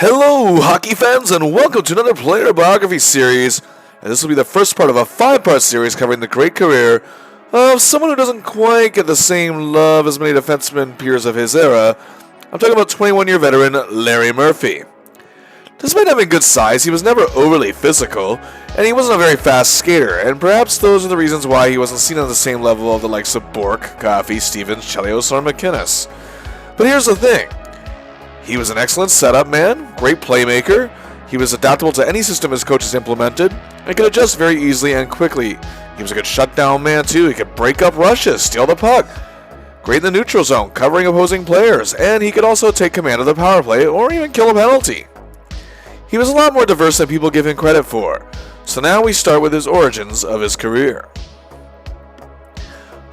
Hello, hockey fans, and welcome to another player biography series. And this will be the first part of a 5-part series covering the great career of someone who doesn't quite get the same love as many defensemen peers of his era. I'm talking about 21-year veteran Larry Murphy. Despite having good size, he was never overly physical, and he wasn't a very fast skater, and perhaps those are the reasons why he wasn't seen on the same level of the likes of Bourque, Coffey, Stevens, Chelios, or McInnes. But here's the thing. He was an excellent setup man, great playmaker, he was adaptable to any system his coaches implemented, and could adjust very easily and quickly. He was a good shutdown man too, he could break up rushes, steal the puck, great in the neutral zone, covering opposing players, and he could also take command of the power play or even kill a penalty. He was a lot more diverse than people give him credit for, so now we start with his origins of his career.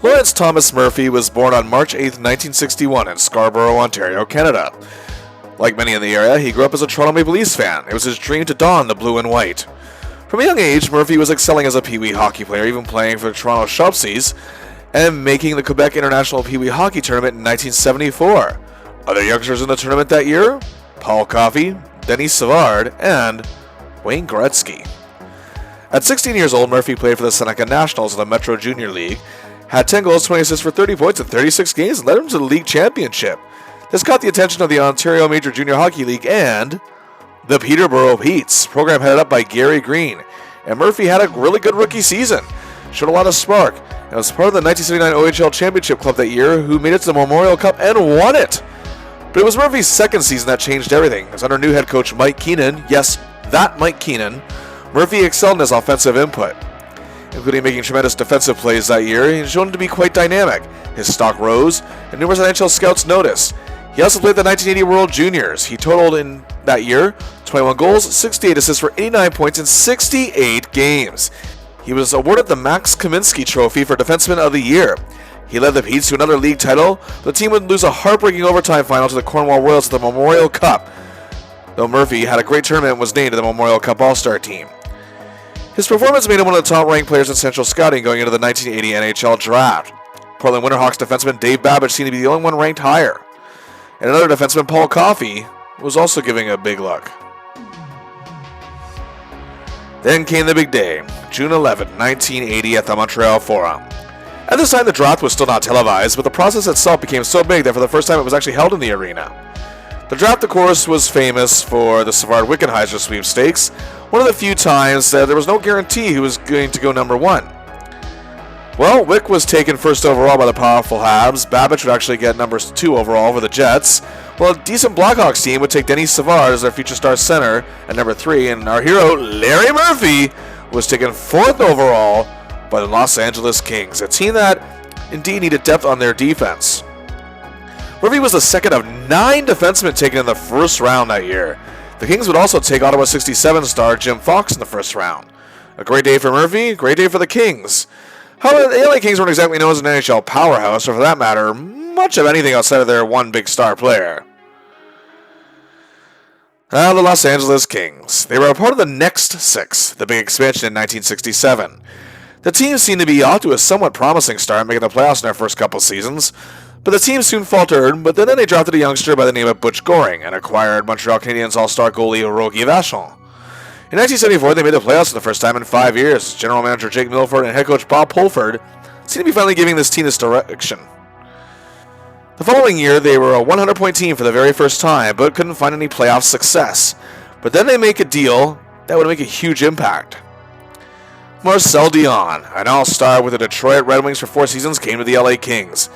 Lawrence Thomas Murphy was born on March 8, 1961 in Scarborough, Ontario, Canada. Like many in the area, he grew up as a Toronto Maple Leafs fan. It was his dream to don the blue and white. From a young age, Murphy was excelling as a Pee-wee hockey player, even playing for the Toronto Shopsies, and making the Quebec International Pee-wee Hockey Tournament in 1974. Other youngsters in the tournament that year? Paul Coffey, Denis Savard, and Wayne Gretzky. At 16 years old, Murphy played for the Seneca Nationals in the Metro Junior League, had 10 goals, 20 assists for 30 points in 36 games, and led him to the league championship. This caught the attention of the Ontario Major Junior Hockey League and the Peterborough Petes, program headed up by Gary Green. And Murphy had a really good rookie season, showed a lot of spark, and was part of the 1979 OHL Championship Club that year, who made it to the Memorial Cup and won it. But it was Murphy's second season that changed everything, as under new head coach Mike Keenan, yes, that Mike Keenan, Murphy excelled in his offensive input, including making tremendous defensive plays that year. He was shown to be quite dynamic. His stock rose, and numerous NHL scouts noticed. He also played the 1980 World Juniors. He totaled in that year 21 goals, 68 assists for 89 points in 68 games. He was awarded the Max Kaminsky Trophy for Defenseman of the Year. He led the Petes to another league title, but the team would lose a heartbreaking overtime final to the Cornwall Royals at the Memorial Cup, though Murphy had a great tournament and was named to the Memorial Cup All-Star team. His performance made him one of the top-ranked players in Central Scouting going into the 1980 NHL Draft. Portland Winterhawks defenseman Dave Babbage seemed to be the only one ranked higher. And another defenseman, Paul Coffey, was also giving a big look. Then came the big day, June 11, 1980 at the Montreal Forum. At this time, the draft was still not televised, but the process itself became so big that for the first time it was actually held in the arena. The draft, of course, was famous for the Savard-Wickenheiser sweepstakes, one of the few times that there was no guarantee who was going to go number one. Well, Wick was taken first overall by the powerful Habs. Babbage would actually get number 2 overall for the Jets. Well, a decent Blackhawks team would take Denis Savard as their future star center at number 3, and our hero, Larry Murphy, was taken 4th overall by the Los Angeles Kings, a team that indeed needed depth on their defense. Murphy was the second of 9 defensemen taken in the first round that year. The Kings would also take Ottawa 67 star Jim Fox in the first round. A great day for Murphy, great day for the Kings. However, the LA Kings weren't exactly known as an NHL powerhouse, or for that matter, much of anything outside of their one big star player. The Los Angeles Kings. They were a part of the Next Six, the big expansion in 1967. The team seemed to be off to a somewhat promising start, making the playoffs in their first couple seasons, but the team soon faltered, but then they drafted a youngster by the name of Butch Goring and acquired Montreal Canadiens all-star goalie Rogie Vachon. In 1974, they made the playoffs for the first time in 5 years. General manager Jake Milford and head coach Bob Pulford seemed to be finally giving this team this direction. The following year, they were a 100-point team for the very first time, but couldn't find any playoff success. But then they make a deal that would make a huge impact. Marcel Dionne, an all-star with the Detroit Red Wings for 4 seasons, came to the LA Kings.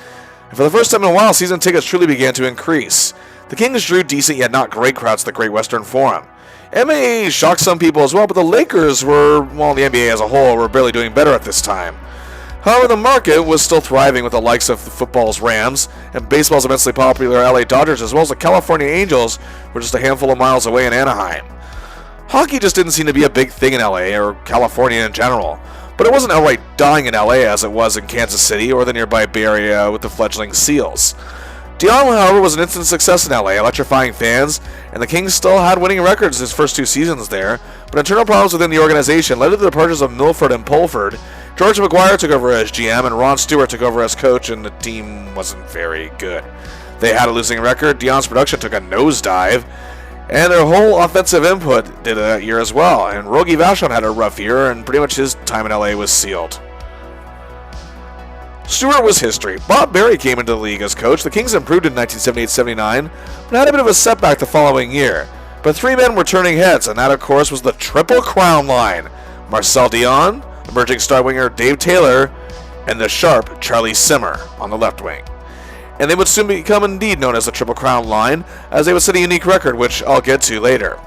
And for the first time in a while, season tickets truly began to increase. The Kings drew decent yet not great crowds at the Great Western Forum. NBA shocked some people as well, but the Lakers were, well, the NBA as a whole, were barely doing better at this time. However, the market was still thriving with the likes of the football's Rams and baseball's immensely popular LA Dodgers, as well as the California Angels were just a handful of miles away in Anaheim. Hockey just didn't seem to be a big thing in LA, or California in general, but it wasn't outright dying in LA as it was in Kansas City or the nearby Bay Area with the fledgling Seals. Dionne, however, was an instant success in LA, electrifying fans, and the Kings still had winning records his first 2 seasons there, but internal problems within the organization led to the departures of Milford and Pulford. George McGuire took over as GM, and Ron Stewart took over as coach, and the team wasn't very good. They had a losing record, Dionne's production took a nosedive, And their whole offensive input did that year as well. And Rogie Vachon had a rough year, and pretty much his time in LA was sealed. Stewart was history. Bob Berry came into the league as coach. The Kings improved in 1978-79, but had a bit of a setback the following year. But three men were turning heads, and that, of course, was the Triple Crown line. Marcel Dion, emerging star winger Dave Taylor, and the sharp Charlie Simmer on the left wing. And they would soon become indeed known as the Triple Crown line, as they would set a unique record, which I'll get to later.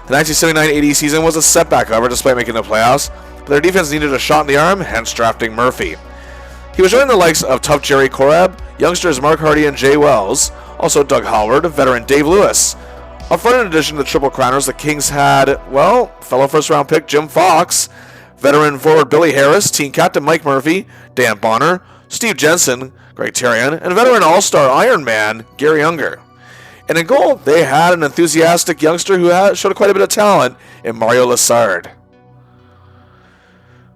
The 1979-80 season was a setback, however, despite making the playoffs, but their defense needed a shot in the arm, hence drafting Murphy. He was joining the likes of tough Jerry Korab, youngsters Mark Hardy and Jay Wells, also Doug Howard, veteran Dave Lewis. Up front, in addition to the Triple Crowners, the Kings had, well, fellow first-round pick Jim Fox, veteran forward Billy Harris, team captain Mike Murphy, Dan Bonner, Steve Jensen, Greg Terrian, and veteran all-star Iron Man Gary Unger. And in goal, they had an enthusiastic youngster who showed quite a bit of talent in Mario Lessard.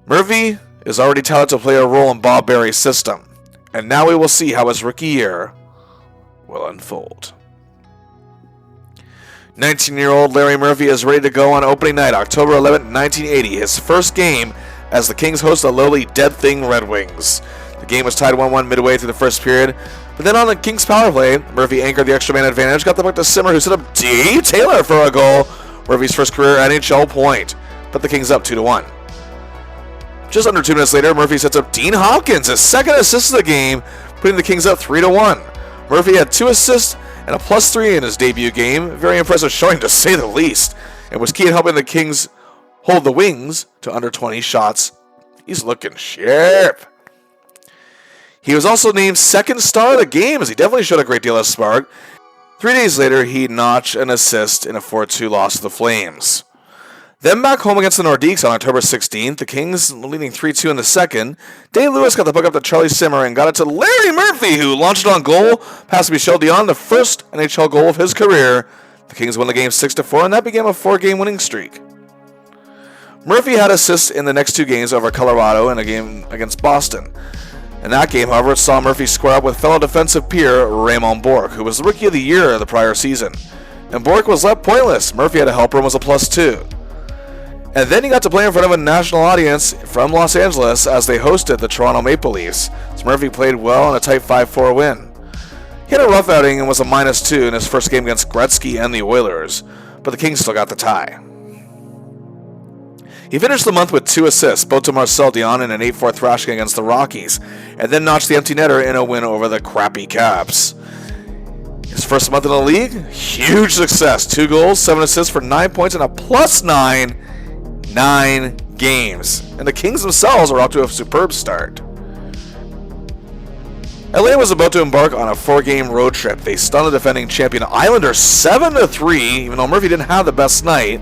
Murphy is already talented to play a role in Bob Berry's system, and now we will see how his rookie year will unfold. 19-year-old Larry Murphy is ready to go on opening night, October 11, 1980, his first game as the Kings host the lowly Dead Thing Red Wings. The game was tied 1-1 midway through the first period, but then on the Kings power play, Murphy anchored the extra man advantage, got the puck to Simmer, who set up Dave Taylor for a goal, Murphy's first career NHL point, put the Kings up 2-1. Just under 2 minutes later, Murphy sets up Dean Hopkins, his second assist of the game, putting the Kings up 3-1. Murphy had 2 assists and a +3 in his debut game. Very impressive showing, to say the least, and was key in helping the Kings hold the Wings to under 20 shots. He's looking sharp. He was also named second star of the game, as he definitely showed a great deal of spark. 3 days later, he notched an assist in a 4-2 loss to the Flames. Then back home against the Nordiques on October 16th, the Kings leading 3-2 in the second. Dave Lewis got the puck up to Charlie Simmer and got it to Larry Murphy, who launched it on goal past Michel Dion, the first NHL goal of his career. The Kings won the game 6-4, and that began a 4-game winning streak. Murphy had assists in the next 2 games over Colorado and a game against Boston. In that game, however, saw Murphy square up with fellow defensive peer Raymond Bourque, who was the Rookie of the Year the prior season. And Bourque was left pointless. Murphy had a helper and was a +2. And then he got to play in front of a national audience from Los Angeles as they hosted the Toronto Maple Leafs. So Murphy played well in a tight 5-4 win. He had a rough outing and was a -2 in his first game against Gretzky and the Oilers, but the Kings still got the tie. He finished the month with 2 assists, both to Marcel Dion in an 8-4 thrashing against the Rockies, and then notched the empty netter in a win over the crappy Caps. His first month in the league, huge success. 2 goals, 7 assists for 9 points, and a +9, 9 games. And the Kings themselves are off to a superb start. LA was about to embark on a 4-game road trip. They stunned the defending champion Islanders 7-3, even though Murphy didn't have the best night.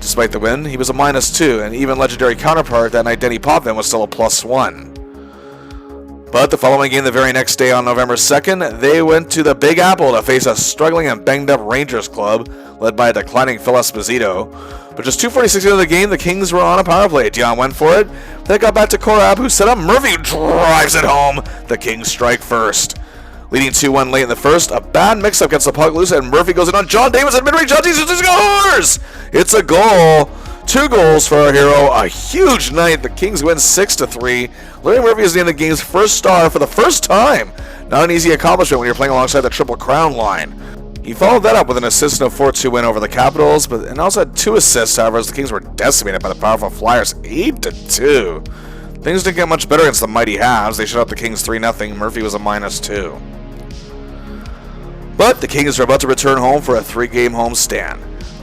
Despite the win, he was a -2, and even legendary counterpart that night, Denny Potvin, was still a +1. But the following game, the very next day on November 2nd, they went to the Big Apple to face a struggling and banged-up Rangers club, led by a declining Phil Esposito. But just 2:46 into the game, the Kings were on a power play. Dion went for it, then it got back to Korab, who set up Murphy, drives it home. The Kings strike first. Leading 2-1 late in the first, a bad mix-up gets the puck loose, and Murphy goes in on John Davis at mid-range. John Davis scores! It's a goal. 2 goals for our hero. A huge night. The Kings win 6-3. Larry Murphy is named the game's first star for the first time. Not an easy accomplishment when you're playing alongside the Triple Crown line. He followed that up with an assist in a 4-2 win over the Capitals, and also had 2 assists, however, as the Kings were decimated by the powerful Flyers 8-2. Things didn't get much better against the mighty Habs. They shut out the Kings 3-0. Murphy was a -2. But the Kings are about to return home for a 3-game homestand.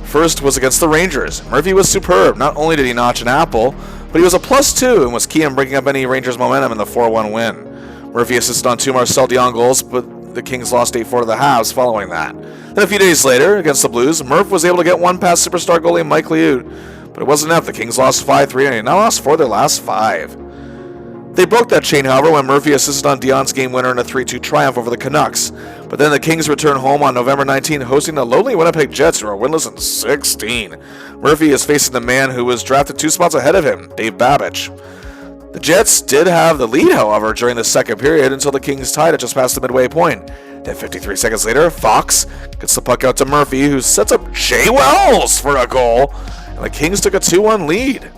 First was against the Rangers. Murphy was superb. Not only did he notch an apple, but he was a +2 and was key in breaking up any Rangers momentum in the 4-1 win. Murphy assisted on 2 Marcel Dion goals, but the Kings lost 8-4 to the Habs following that. Then a few days later, against the Blues, Murph was able to get 1 past superstar goalie Mike Liut, but it wasn't enough. The Kings lost 5-3 and they now lost 4 of their last 5. They broke that chain, however, when Murphy assisted on Dion's game winner in a 3-2 triumph over the Canucks. But then the Kings return home on November 19, hosting the lowly Winnipeg Jets, who are winless in 16. Murphy is facing the man who was drafted 2 spots ahead of him, Dave Babich. The Jets did have the lead, however, during the second period until the Kings tied it just past the midway point. Then 53 seconds later, Fox gets the puck out to Murphy, who sets up Jay Wells for a goal, and the Kings took a 2-1 lead.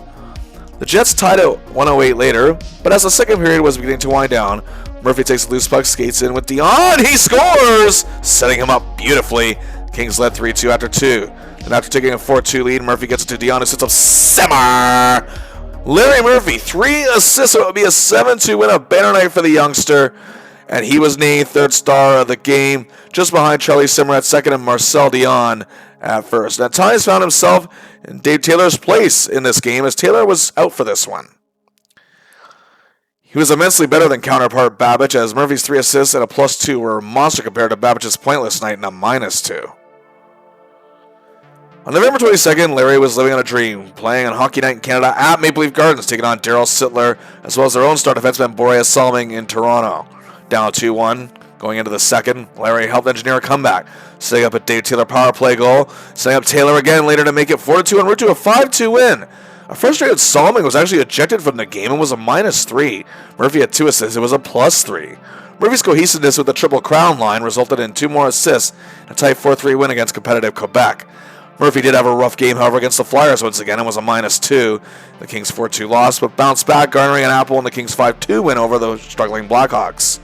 The Jets tied it 1:08 later, but as the second period was beginning to wind down, Murphy takes the loose puck, skates in with Dion, he scores, setting him up beautifully. Kings led 3-2 after 2. Then after taking a 4-2 lead, Murphy gets it to Dion, who sets up Simmer. Larry Murphy, 3 assists, so it would be a 7-2 win, a banner night for the youngster. And he was named third star of the game, just behind Charlie Simmer at second and Marcel Dion at first. Now, Tynes found himself in Dave Taylor's place in this game, as Taylor was out for this one. He was immensely better than counterpart Babbage, as Murphy's 3 assists and a +2 were a monster compared to Babbage's pointless night and a -2. On November 22nd, Larry was living on a dream, playing on Hockey Night in Canada at Maple Leaf Gardens, taking on Daryl Sittler, as well as their own star defenseman Boreas Salming in Toronto. Down 2-1, going into the second, Larry helped engineer a comeback, setting up a Dave Taylor power play goal, setting up Taylor again later to make it 4-2 en route to a 5-2 win. A frustrated Salming was actually ejected from the game and was a -3. Murphy had 2 assists, it was a +3. Murphy's cohesiveness with the Triple Crown line resulted in 2 more assists and a tight 4-3 win against competitive Quebec. Murphy did have a rough game, however, against the Flyers once again and was a -2. The Kings' 4-2 loss, but bounced back, garnering an apple in the Kings' 5-2 win over the struggling Blackhawks.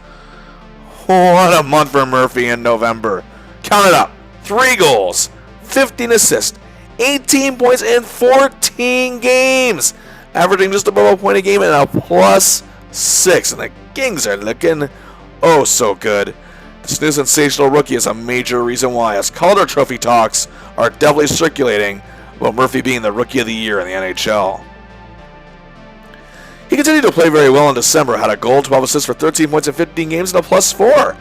What a month for Murphy in November. Count it up. 3 goals, 15 assists, 18 points in 14 games, averaging just above a point a game and a +6. And the Kings are looking oh so good. This new sensational rookie is a major reason why, as Calder Trophy talks are definitely circulating about Murphy being the Rookie of the Year in the NHL. He continued to play very well in December, had a goal, 12 assists for 13 points in 15 games, and a +4.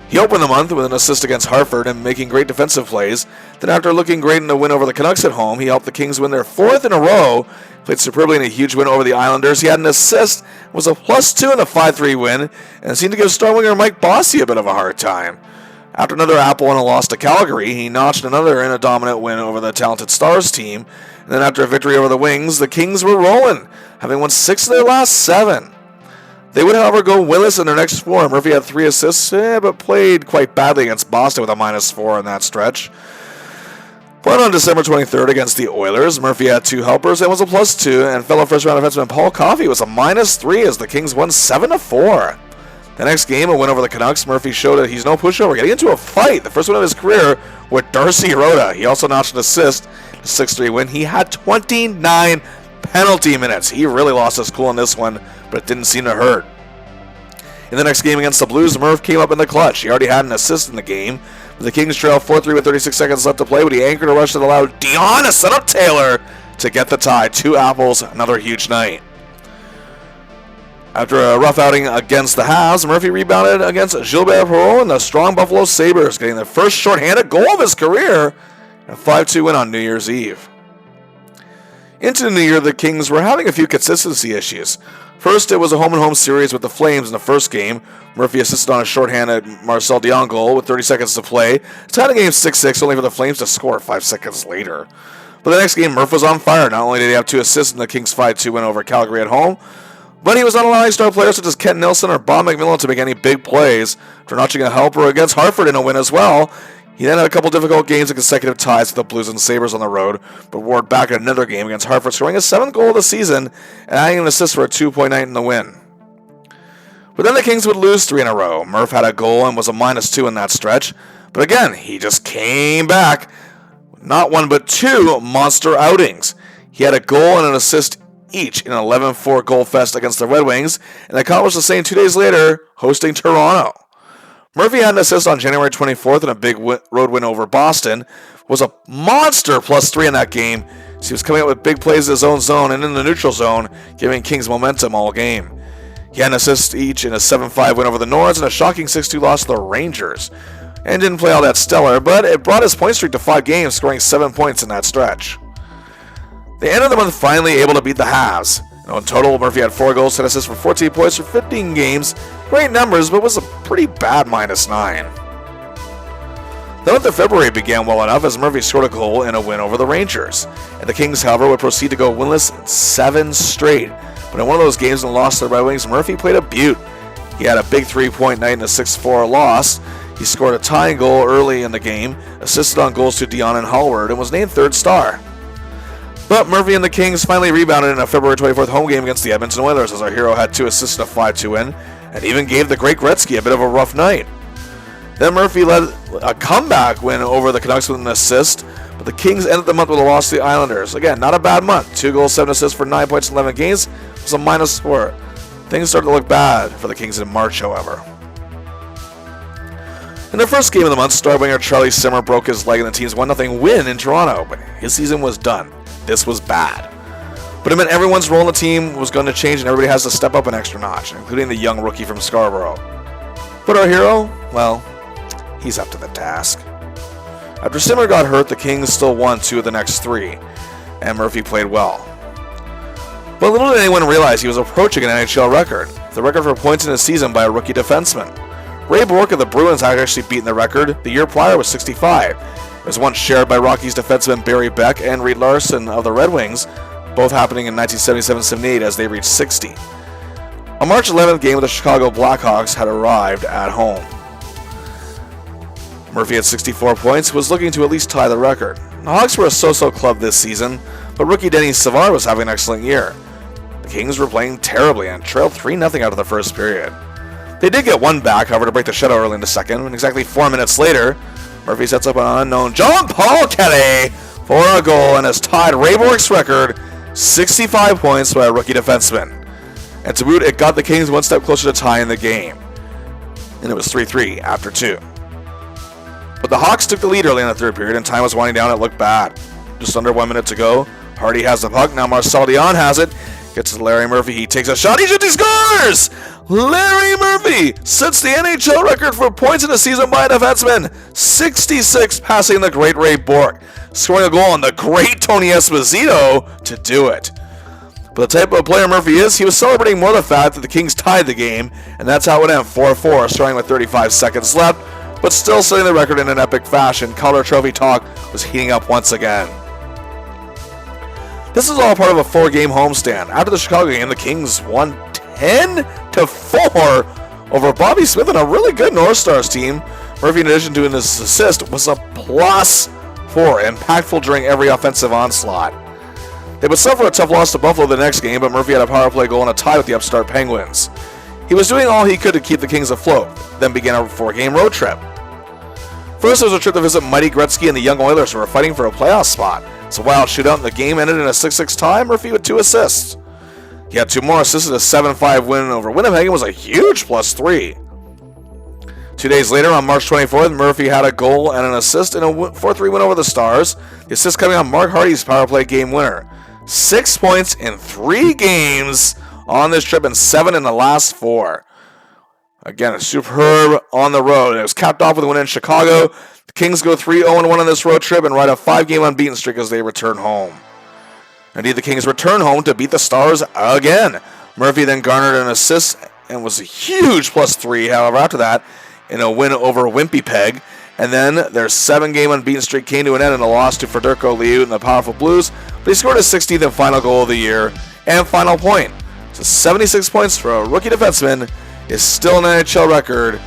He opened the month with an assist against Hartford and making great defensive plays. Then after looking great in the win over the Canucks at home, he helped the Kings win their 4th in a row, played superbly in a huge win over the Islanders. He had an assist, was a +2 in the 5-3 win, and seemed to give star winger Mike Bossy a bit of a hard time. After another apple and a loss to Calgary, he notched another in a dominant win over the talented Stars team. And then after a victory over the Wings, the Kings were rolling, having won 6 of their last 7. They would, however, go winless in their next 4. Murphy had 3 assists, but played quite badly against Boston with a -4 in that stretch. But on December 23rd against the Oilers, Murphy had 2 helpers and was a +2, and fellow first-round defenseman Paul Coffey was a -3 as the Kings won 7-4. The next game, a win over the Canucks, Murphy showed that he's no pushover, getting into a fight, the first one of his career, with Darcy Rhoda. He also notched an assist, a 6-3 win. He had 29 penalty minutes. He really lost his cool in this one, but it didn't seem to hurt. In the next game against the Blues, Murph came up in the clutch. He already had an assist in the game. But the Kings trailed 4-3 with 36 seconds left to play, but he anchored a rush that allowed Dion to set up Taylor to get the tie. 2 apples, another huge night. After a rough outing against the Habs, Murphy rebounded against Gilbert Perreault and the strong Buffalo Sabres, getting their first shorthanded goal of his career and a 5-2 win on New Year's Eve. Into the new year, the Kings were having a few consistency issues. First, it was a home-and-home series with the Flames in the first game. Murphy assisted on a shorthanded Marcel Dion goal with 30 seconds to play. Tied the game 6-6, only for the Flames to score 5 seconds later. But the next game, Murph was on fire. Not only did he have 2 assists in the Kings' 5-2 win over Calgary at home, but he was not allowing star players such as Kent Nilsson or Bob McMillan to make any big plays. After notching a helper against Hartford in a win as well, he then had a couple difficult games and consecutive ties with the Blues and Sabres on the road, but roared back in another game against Hartford, scoring his 7th goal of the season and adding an assist for a 2-point night in the win. But then the Kings would lose 3 in a row. Murph had a goal and was a -2 in that stretch, but again, he just came back. Not 1 but 2 monster outings. He had a goal and an assist each in an 11-4 goal fest against the Red Wings, and accomplished the same 2 days later, hosting Toronto. Murphy had an assist on January 24th in a big road win over Boston, was a monster +3 in that game, so he was coming up with big plays in his own zone and in the neutral zone, giving Kings momentum all game. He had an assist each in a 7-5 win over the Nords and a shocking 6-2 loss to the Rangers, and didn't play all that stellar, but it brought his point streak to 5 games, scoring 7 points in that stretch. They ended the month finally able to beat the Habs. In total, Murphy had 4 goals, 10 assists for 14 points for 15 games. Great numbers, but was a pretty bad -9. The month of February began well enough as Murphy scored a goal in a win over the Rangers. And the Kings, however, would proceed to go winless in 7 straight, But in one of those games and lost to the Red Wings, Murphy played a beaut. He had a big 3-point night in a 6-4 loss. He scored a tying goal early in the game, assisted on goals to Dion and Hallward, and was named third star. But Murphy and the Kings finally rebounded in a February 24th home game against the Edmonton Oilers, as our hero had 2 assists in a 5-2 win, and even gave the great Gretzky a bit of a rough night. Then Murphy led a comeback win over the Canucks with an assist, but the Kings ended the month with a loss to the Islanders. Again, not a bad month. 2 goals, 7 assists for 9 points in 11 games. It was a -4. Things started to look bad for the Kings in March, however. In the first game of the month, star winger Charlie Simmer broke his leg in the team's 1-0 win in Toronto, but his season was done. This was bad. But it meant everyone's role in the team was going to change and everybody has to step up an extra notch, including the young rookie from Scarborough. But our hero, well, he's up to the task. After Simmer got hurt, the Kings still won 2 of the next 3, and Murphy played well. But little did anyone realize he was approaching an NHL record, the record for points in a season by a rookie defenseman. Ray Bourque of the Bruins had actually beaten the record. The year prior was 65. It was once shared by Rockies defenseman Barry Beck and Reed Larson of the Red Wings, both happening in 1977-78 as they reached 60. A March 11th game with the Chicago Blackhawks had arrived at home. Murphy had 64 points, was looking to at least tie the record. The Hawks were a so-so club this season, but rookie Denny Savard was having an excellent year. The Kings were playing terribly and trailed 3-0 out of the first period. They did get one back, however, to break the shutout early in the second, and exactly 4 minutes later, Murphy sets up an unknown John Paul Kelly for a goal and has tied Ray Bourque's record, 65 points by a rookie defenseman. And to boot, it got the Kings one step closer to tying the game. And it was 3-3 after 2. But the Hawks took the lead early in the third period, and time was winding down. It looked bad. Just under 1 minute to go. Hardy has the puck. Now Marcel Dion has it. Gets to Larry Murphy. He takes a shot. He scores! Larry Murphy sets the NHL record for points in a season by a defenseman. 66, passing the great Ray Bourque. Scoring a goal on the great Tony Esposito to do it. But the type of player Murphy is, he was celebrating more the fact that the Kings tied the game, and that's how it ended 4-4, starting with 35 seconds left, but still setting the record in an epic fashion. Calder Trophy talk was heating up once again. This is all part of a 4-game homestand. After the Chicago game, the Kings won 10-4 over Bobby Smith and a really good North Stars team. Murphy, in addition to his assist, was a +4, impactful during every offensive onslaught. They would suffer a tough loss to Buffalo the next game, but Murphy had a power play goal and a tie with the upstart Penguins. He was doing all he could to keep the Kings afloat, then began a 4-game road trip. First, there was a trip to visit Mighty Gretzky and the young Oilers, who were fighting for a playoff spot. It's a wild shootout, and the game ended in a 6-6 tie. Murphy with 2 assists. He had 2 more assists, a 7-5 win over Winnipeg, and was a huge +3. 2 days later, on March 24th, Murphy had a goal and an assist in a 4-3 win over the Stars. The assist coming on Mark Hardy's power play game winner. 6 points in 3 games on this trip and 7 in the last 4. Again, a superb on the road. It was capped off with a win in Chicago. The Kings go 3-0-1 on this road trip and ride a 5-game unbeaten streak as they return home. Indeed, the Kings return home to beat the Stars again. Murphy then garnered an assist and was a huge +3, however, after that, in a win over Winnipeg. And then their 7-game unbeaten streak came to an end in a loss to Federico Liu and the powerful Blues. But he scored his 16th and final goal of the year and final point. So 76 points for a rookie defenseman is still an NHL record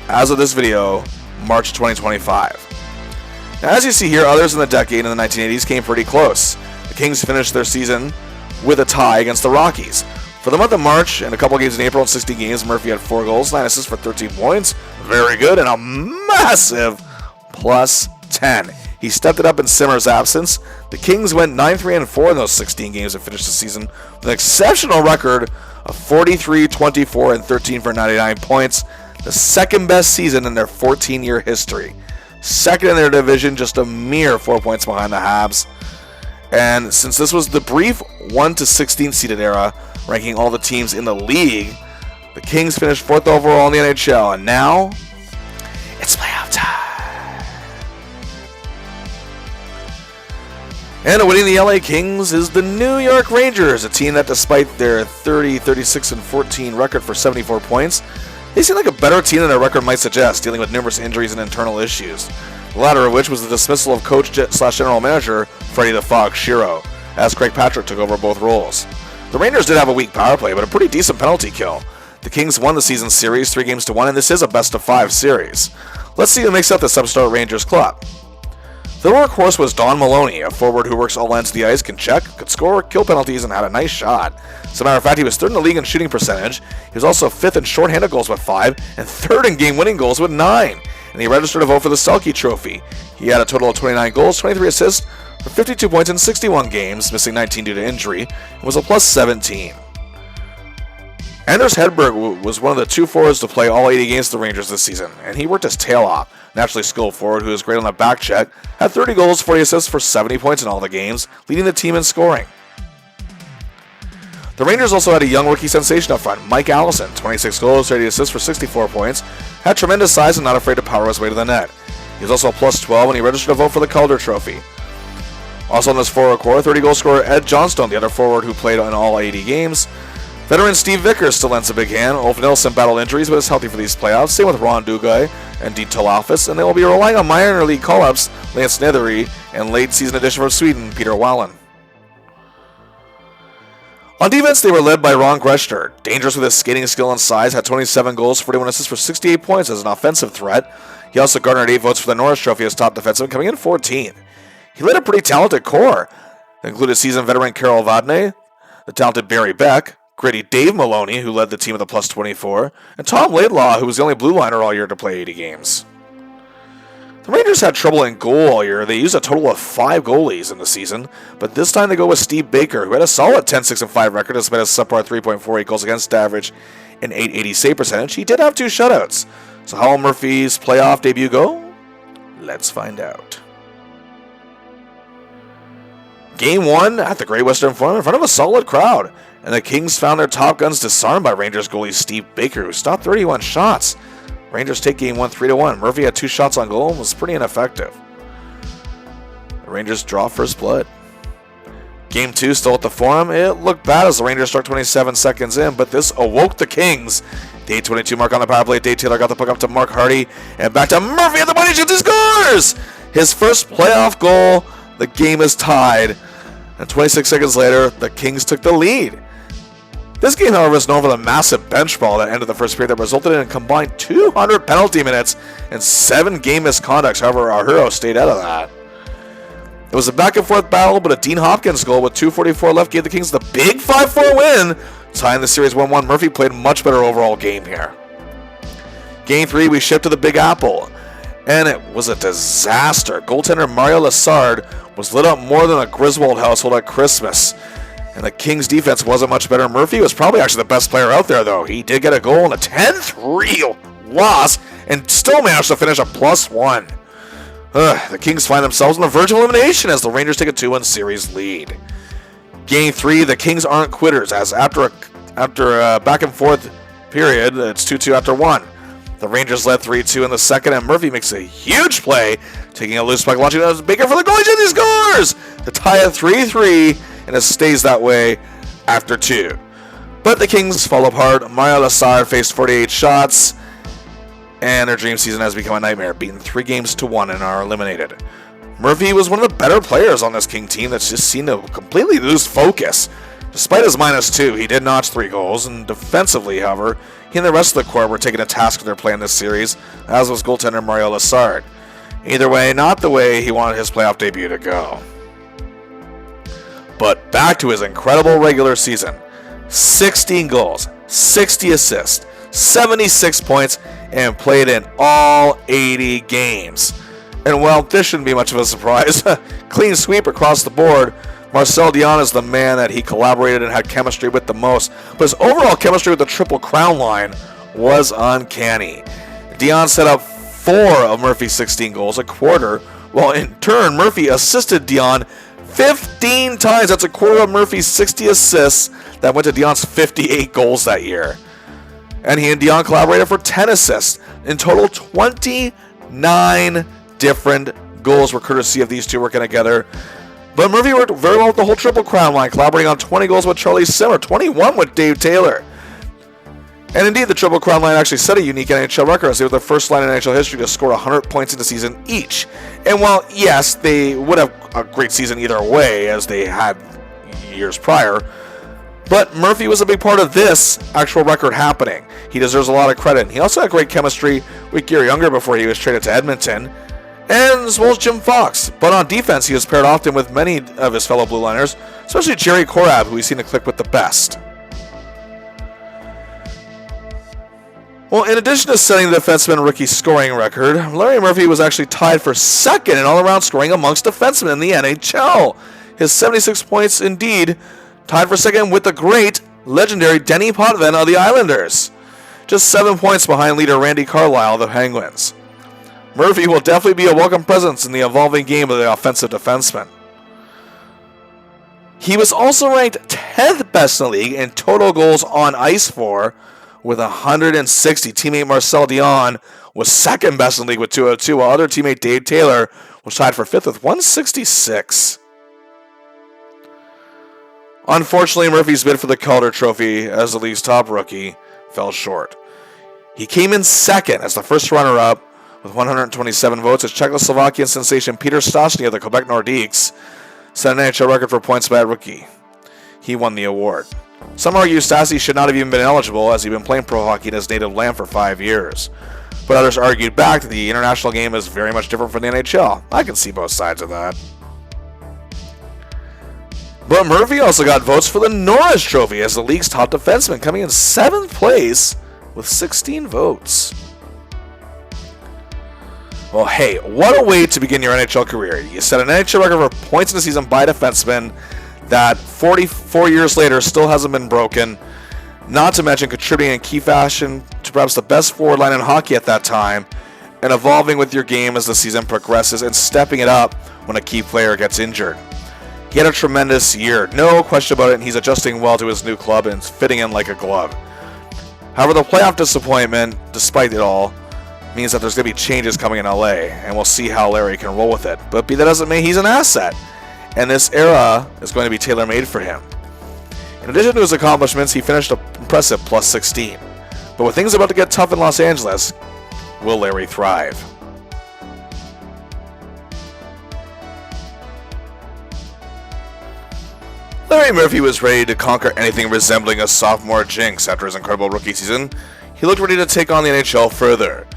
as of this video, March 2025. Now, as you see here, others in the decade in the 1980s came pretty close. The Kings finished their season with a tie against the Rockies. For the month of March and a couple games in April and 16 games, Murphy had 4 goals, 9 assists for 13 points. Very good, and a massive +10. He stepped it up in Simmer's absence. The Kings went 9-3-4 in those 16 games and finished the season with an exceptional record of 43, 24, and 13 for 99 points. The second best season in their 14-year history. Second in their division, just a mere 4 points behind the Habs. And since this was the brief 1-16 seeded era, ranking all the teams in the league, the Kings finished 4th overall in the NHL, and now it's playoff time. And winning the LA Kings is the New York Rangers, a team that, despite their 30, 36, and 14 record for 74 points, they seem like a better team than their record might suggest, dealing with numerous injuries and internal issues. The latter of which was the dismissal of coach/general manager Freddie the Fog Shiro, as Craig Patrick took over both roles. The Rangers did have a weak power play, but a pretty decent penalty kill. The Kings won the season series 3-1, and this is a best-of-5 series. Let's see who makes up this upstart Rangers club. The workhorse was Don Maloney, a forward who works all ends of the ice, can check, could score, kill penalties, and had a nice shot. As a matter of fact, he was third in the league in shooting percentage. He was also fifth in shorthanded goals with 5, and third in game-winning goals with 9. And he registered a vote for the Selke Trophy. He had a total of 29 goals, 23 assists, for 52 points in 61 games, missing 19 due to injury, and was a plus 17. Anders Hedberg was one of the 2 forwards to play all 80 games for the Rangers this season, and he worked his tail off. Naturally skilled forward who was great on the back check, had 30 goals, 40 assists for 70 points in all the games, leading the team in scoring. The Rangers also had a young rookie sensation up front, Mike Allison, 26 goals, 30 assists for 64 points, had tremendous size and not afraid to power his way to the net. He was also a plus 12 and he registered a vote for the Calder Trophy. Also in this forward core, 30-goal scorer Ed Johnstone, the other forward who played in all 80 games. Veteran Steve Vickers still lends a big hand. Ulf Nilsson battled injuries but is healthy for these playoffs. Same with Ron Duguay and Dean Tolafis, and they will be relying on minor league call-ups Lance Nethery and late-season addition from Sweden, Peter Wallen. On defense, they were led by Ron Greshner. Dangerous with his skating skill and size, had 27 goals, 41 assists for 68 points as an offensive threat. He also garnered 8 votes for the Norris Trophy as top defenseman, coming in 14th. He led a pretty talented core that included seasoned veteran Carol Vadnais, the talented Barry Beck, gritty Dave Maloney, who led the team with a plus 24, and Tom Laidlaw, who was the only blue liner all year to play 80 games. The Rangers had trouble in goal all year. They used a total of 5 goalies in the season, but this time they go with Steve Baker, who had a solid 10-6-5 record despite a subpar 3.48 goals against average and .880 save percentage. He did have 2 shutouts. So how will Murphy's playoff debut go? Let's find out. Game 1 at the Great Western Forum in front of a solid crowd, and the Kings found their top guns disarmed by Rangers goalie Steve Baker, who stopped 31 shots. Rangers take game 1 3-1. Murphy had 2 shots on goal and was pretty ineffective. The Rangers draw first blood. Game 2 still at the Forum. It looked bad as the Rangers struck 27 seconds in, but this awoke the Kings. The 8:22 mark on the power play. Dave Taylor got the puck up to Mark Hardy, and back to Murphy at the money shoots. He scores! His first playoff goal. The game is tied. And 26 seconds later, the Kings took the lead. This game, however, is known for the massive bench brawl that ended the first period that resulted in a combined 200 penalty minutes and 7 game misconducts. However, our hero stayed out of that. It was a back-and-forth battle, but a Dean Hopkins goal with 2:44 left gave the Kings the big 5-4 win, tying the series 1-1. Murphy played a much better overall game here. Game 3, we shipped to the Big Apple, and it was a disaster. Goaltender Mario Lessard was lit up more than a Griswold household at Christmas. And the Kings' defense wasn't much better. Murphy was probably actually the best player out there, though. He did get a goal in a 10-3 loss and still managed to finish a +1. The Kings find themselves on the verge of elimination as the Rangers take a 2-1 series lead. Game 3, the Kings aren't quitters, as after a back-and-forth period, it's 2-2 after 1. The Rangers led 3-2 in the second, and Murphy makes a huge play, taking a loose puck, launching it as Baker for the goal, and he scores to tie it 3-3. And it stays that way after 2. But the Kings fall apart. Mario Lessard faced 48 shots, and their dream season has become a nightmare, beaten 3-1 and are eliminated. Murphy was one of the better players on this King team that's just seemed to completely lose focus. Despite his -2, he did notch 3 goals, and defensively, however, he and the rest of the core were taking a task for their play in this series, as was goaltender Mario Lessard. Either way, not the way he wanted his playoff debut to go. But back to his incredible regular season. 16 goals, 60 assists, 76 points, and played in all 80 games. And well, this shouldn't be much of a surprise. Clean sweep across the board. Marcel Dion is the man that he collaborated and had chemistry with the most. But his overall chemistry with the Triple Crown line was uncanny. Dion set up 4 of Murphy's 16 goals, a quarter, while in turn Murphy assisted Dion 15 times. That's a quarter of Murphy's 60 assists that went to Dion's 58 goals that year. And he and Dion collaborated for 10 assists. In total, 29 different goals were courtesy of these two working together. But Murphy worked very well with the whole Triple Crown line, collaborating on 20 goals with Charlie Simmer, 21 with Dave Taylor. And indeed, the Triple Crown line actually set a unique NHL record, as they were the first line in NHL history to score 100 points in the season each. And while, yes, they would have a great season either way, as they had years prior, But Murphy was a big part of this actual record happening. He deserves a lot of credit. He also had great chemistry with Gary Younger before he was traded to Edmonton, and as well as Jim Fox. But on defense, he was paired often with many of his fellow Blue Liners, especially Jerry Korab, who he's seen to click with the best. Well, in addition to setting the defenseman rookie scoring record, Larry Murphy was actually tied for second in all-around scoring amongst defensemen in the NHL. His 76 points, indeed, tied for second with the great, legendary Denny Potvin of the Islanders. Just 7 points behind leader Randy Carlyle of the Penguins. Murphy will definitely be a welcome presence in the evolving game of the offensive defenseman. He was also ranked 10th best in the league in total goals on ice for, with 160. Teammate Marcel Dion was second best in the league with 202, while other teammate Dave Taylor was tied for 5th with 166. Unfortunately, Murphy's bid for the Calder Trophy as the league's top rookie fell short. He came in second as the first runner-up with 127 votes as Czechoslovakian sensation Peter Stastny of the Quebec Nordiques set an NHL record for points by a rookie. He won the award. Some argue Stastny should not have even been eligible as he'd been playing pro hockey in his native land for 5 years. But others argued back that the international game is very much different from the NHL. I can see both sides of that. But Murphy also got votes for the Norris Trophy as the league's top defenseman, coming in 7th place with 16 votes. Well, hey, what a way to begin your NHL career. You set an NHL record for points in a season by defensemen that 44 years later still hasn't been broken, not to mention contributing in key fashion to perhaps the best forward line in hockey at that time, and evolving with your game as the season progresses and stepping it up when a key player gets injured. He had a tremendous year, no question about it, and he's adjusting well to his new club and fitting in like a glove. However, the playoff disappointment, despite it all, means that there's going to be changes coming in LA, and we'll see how Larry can roll with it. But be that as it may, he's an asset, and this era is going to be tailor-made for him. In addition to his accomplishments, he finished an impressive plus 16. But with things about to get tough in Los Angeles, will Larry thrive? Larry Murphy was ready to conquer anything resembling a sophomore jinx after his incredible rookie season. He looked ready to take on the NHL further.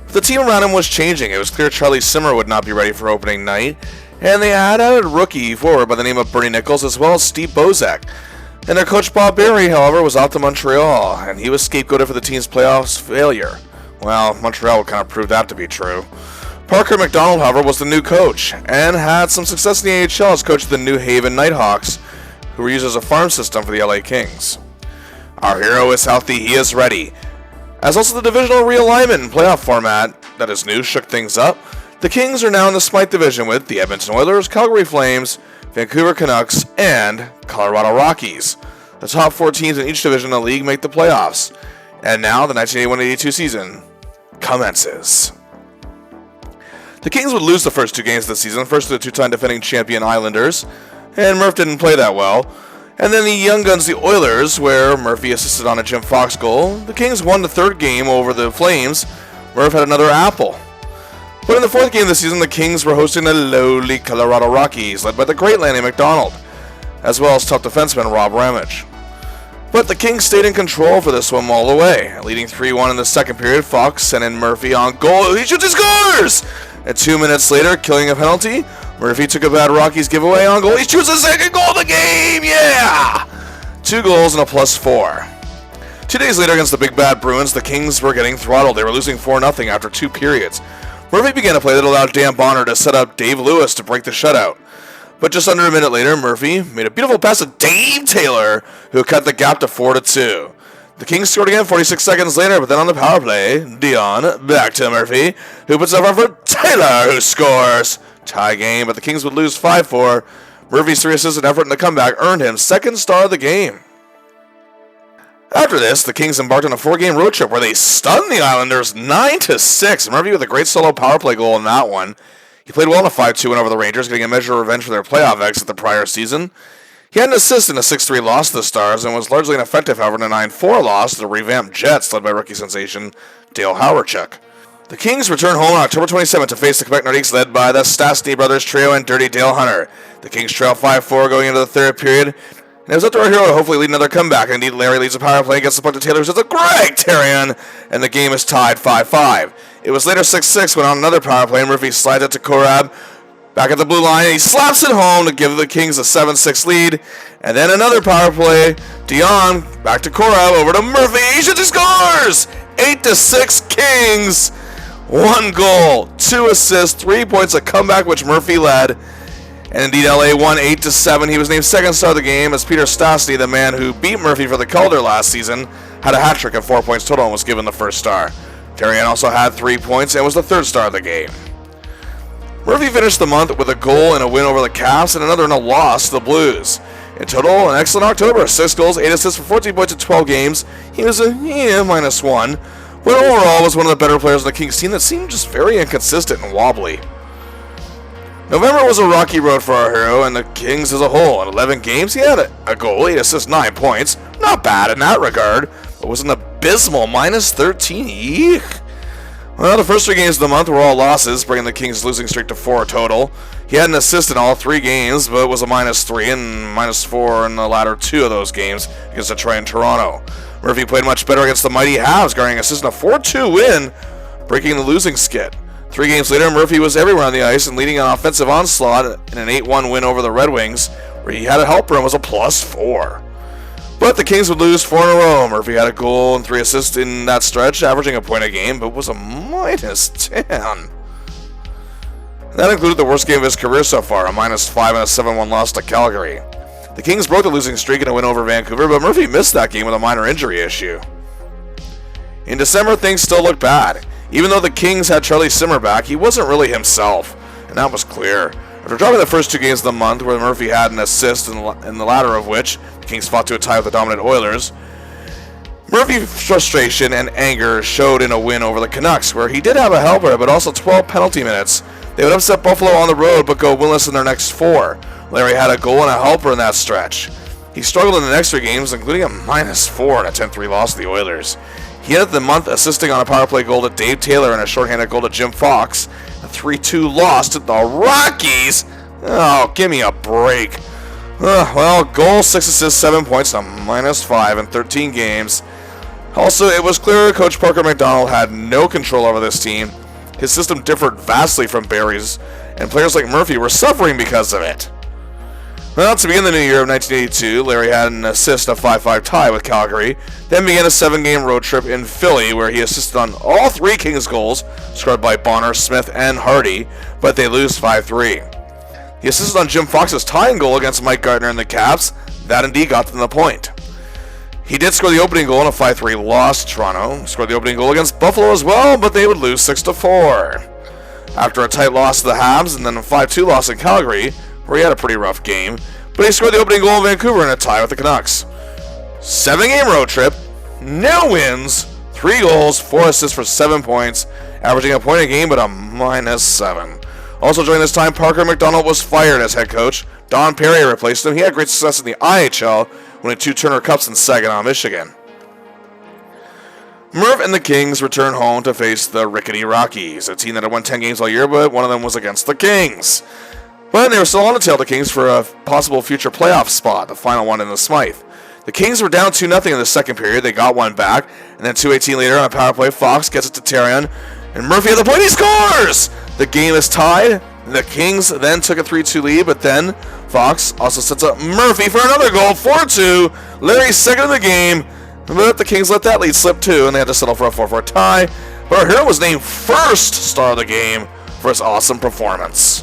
The team around him was changing. It was clear Charlie Simmer would not be ready for opening night, and they had added a rookie forward by the name of Bernie Nichols as well as Steve Bozak. And their coach Bob Barry, however, was off to Montreal, and he was scapegoated for the team's playoffs failure. Well, Montreal would kind of prove that to be true. Parker McDonald, however, was the new coach, and had some success in the AHL as coach of the New Haven Nighthawks, who were used as a farm system for the LA Kings. Our hero is healthy, he is ready. As also the divisional realignment and playoff format that is new shook things up, the Kings are now in the Smythe division with the Edmonton Oilers, Calgary Flames, Vancouver Canucks, and Colorado Rockies. The top 4 teams in each division of the league make the playoffs. And now the 1981-82 season commences. The Kings would lose the first 2 games of the season, first to the 2-time defending champion Islanders, and Murph didn't play that well. And then the Young Guns, the Oilers, where Murphy assisted on a Jim Fox goal. The Kings won the 3rd game over the Flames. Murph had another apple. But in the 4th game of the season, the Kings were hosting the lowly Colorado Rockies, led by the great Lanny McDonald, as well as top defenseman Rob Ramage. But the Kings stayed in control for this one all the way, leading 3-1 in the second period. Fox sent in Murphy on goal. He shoots and scores! And 2 minutes later, killing a penalty, Murphy took a bad Rockies giveaway on goal. He shoots the second goal of the game! Yeah! 2 goals and a +4. 2 days later against the Big Bad Bruins, the Kings were getting throttled. They were losing 4-0 after 2 periods. Murphy began a play that allowed Dan Bonner to set up Dave Lewis to break the shutout. But just under a minute later, Murphy made a beautiful pass to Dave Taylor, who cut the gap to 4-2. The Kings scored again 46 seconds later, but then on the power play, Dion back to Murphy, who puts up front for Taylor, who scores. Tie game, but the Kings would lose 5-4. Murphy's 3 assists and effort in the comeback earned him second star of the game. After this, the Kings embarked on a 4-game road trip where they stunned the Islanders 9-6. Murphy with a great solo power play goal in that one. He played well in a 5-2 win over the Rangers, getting a measure of revenge for their playoff exit the prior season. He had an assist in a 6-3 loss to the Stars and was largely ineffective, however, in a 9-4 loss to the revamped Jets led by rookie sensation Dale Hawerchuk. The Kings return home on October 27th to face the Quebec Nordiques led by the Stastny brothers trio and Dirty Dale Hunter. The Kings trail 5-4 going into the 3rd period, And it was up to our hero to hopefully lead another comeback. Indeed, Larry leads a power play, gets the puck to Taylor, who does a great Terrion, and the game is tied 5-5. It was later 6-6 when on another power play, Murphy slides it to Korab, back at the blue line, and he slaps it home to give the Kings a 7-6 lead. And then another power play, Dion, back to Korab, over to Murphy, he scores! 8-6 Kings! 1 goal, 2 assists, 3 points, a comeback which Murphy led. And indeed, LA won 8-7. He was named second star of the game as Peter Stastny, the man who beat Murphy for the Calder last season, had a hat trick of 4 points total and was given the first star. Terrion also had 3 points and was the third star of the game. Murphy finished the month with a goal and a win over the Caps and another in a loss to the Blues. In total, an excellent October, 6 goals, 8 assists for 14 points in 12 games. He was a -1, but overall was one of the better players on the Kings team that seemed just very inconsistent and wobbly. November was a rocky road for our hero and the Kings as a whole. In 11 games, he had a goal, 8 assists, 9 points. Not bad in that regard, but was an abysmal -13. Eek. Well, the first 3 games of the month were all losses, bringing the Kings' losing streak to 4 total. He had an assist in all 3 games, but was a -3 and -4 in the latter 2 of those games against Detroit and Toronto. Murphy played much better against the mighty Habs, garnering assist in a 4-2 win, breaking the losing skid. 3 games later, Murphy was everywhere on the ice and leading an offensive onslaught in an 8-1 win over the Red Wings, where he had a helper and was a +4. But the Kings would lose 4 in a row. Murphy had a goal and 3 assists in that stretch, averaging a point a game, but was a -10. That included the worst game of his career so far, a -5 and a 7-1 loss to Calgary. The Kings broke the losing streak in a win over Vancouver, but Murphy missed that game with a minor injury issue. In December, things still looked bad. Even though the Kings had Charlie Simmer back, he wasn't really himself, and that was clear. After dropping the first 2 games of the month, where Murphy had an assist in the latter of which the Kings fought to a tie with the dominant Oilers, Murphy's frustration and anger showed in a win over the Canucks, where he did have a helper, but also 12 penalty minutes. They would upset Buffalo on the road, but go winless in their next 4. Larry had a goal and a helper in that stretch. He struggled in the next 3 games, including a -4 and a 10-3 loss to the Oilers. He ended the month assisting on a power play goal to Dave Taylor and a shorthanded goal to Jim Fox. A 3-2 loss to the Rockies? Oh, give me a break. Well, goal, 6 assists, 7 points, a -5 in 13 games. Also, it was clear Coach Parker McDonald had no control over this team. His system differed vastly from Barry's, and players like Murphy were suffering because of it. Well, to begin the new year of 1982, Larry had an assist, a 5-5 tie with Calgary, then began a 7-game road trip in Philly where he assisted on all 3 Kings goals, scored by Bonner, Smith, and Hardy, but they lose 5-3. He assisted on Jim Fox's tying goal against Mike Gardner and the Caps. That indeed got them the point. He did score the opening goal in a 5-3 loss to Toronto. He scored the opening goal against Buffalo as well, but they would lose 6-4. After a tight loss to the Habs and then a 5-2 loss in Calgary, where he had a pretty rough game, but he scored the opening goal in Vancouver in a tie with the Canucks. 7-game road trip, no wins, 3 goals, 4 assists for 7 points, averaging a point a game but a -7. Also during this time, Parker McDonald was fired as head coach. Don Perry replaced him. He had great success in the IHL, winning 2 Turner Cups in Saginaw, Michigan. Murph and the Kings returned home to face the Rickety Rockies, a team that had won 10 games all year, but one of them was against the Kings. But they were still on the tail of the Kings for a possible future playoff spot, the final one in the Smythe. The Kings were down 2-0 in the second period. They got one back, and then 2:18 later on a power play, Fox gets it to Terrion, and Murphy at the point, he scores! The game is tied. The Kings then took a 3-2 lead, but then Fox also sets up Murphy for another goal, 4-2. Larry's second of the game, but the Kings let that lead slip too, and they had to settle for a 4-4 tie. But our hero was named first star of the game for his awesome performance.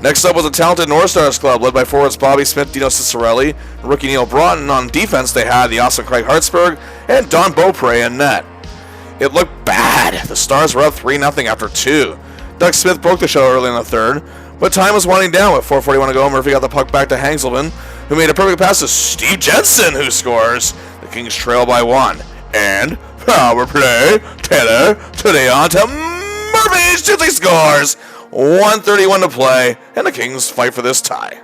Next up was the talented North Stars club, led by forwards Bobby Smith, Dino Cicerelli, and rookie Neil Broughton. On defense, they had the awesome Craig Hartsburg and Don Beaupre in net. It looked bad. The Stars were up 3-0 after 2. Doug Smith broke the show early in the third, but time was winding down with 4:41 to go. Murphy got the puck back to Hangselman, who made a perfect pass to Steve Jensen, who scores. The Kings trail by 1. And power play, Taylor to Leon to Murphy, shoots, he scores. 1:31 to play, and the Kings fight for this tie.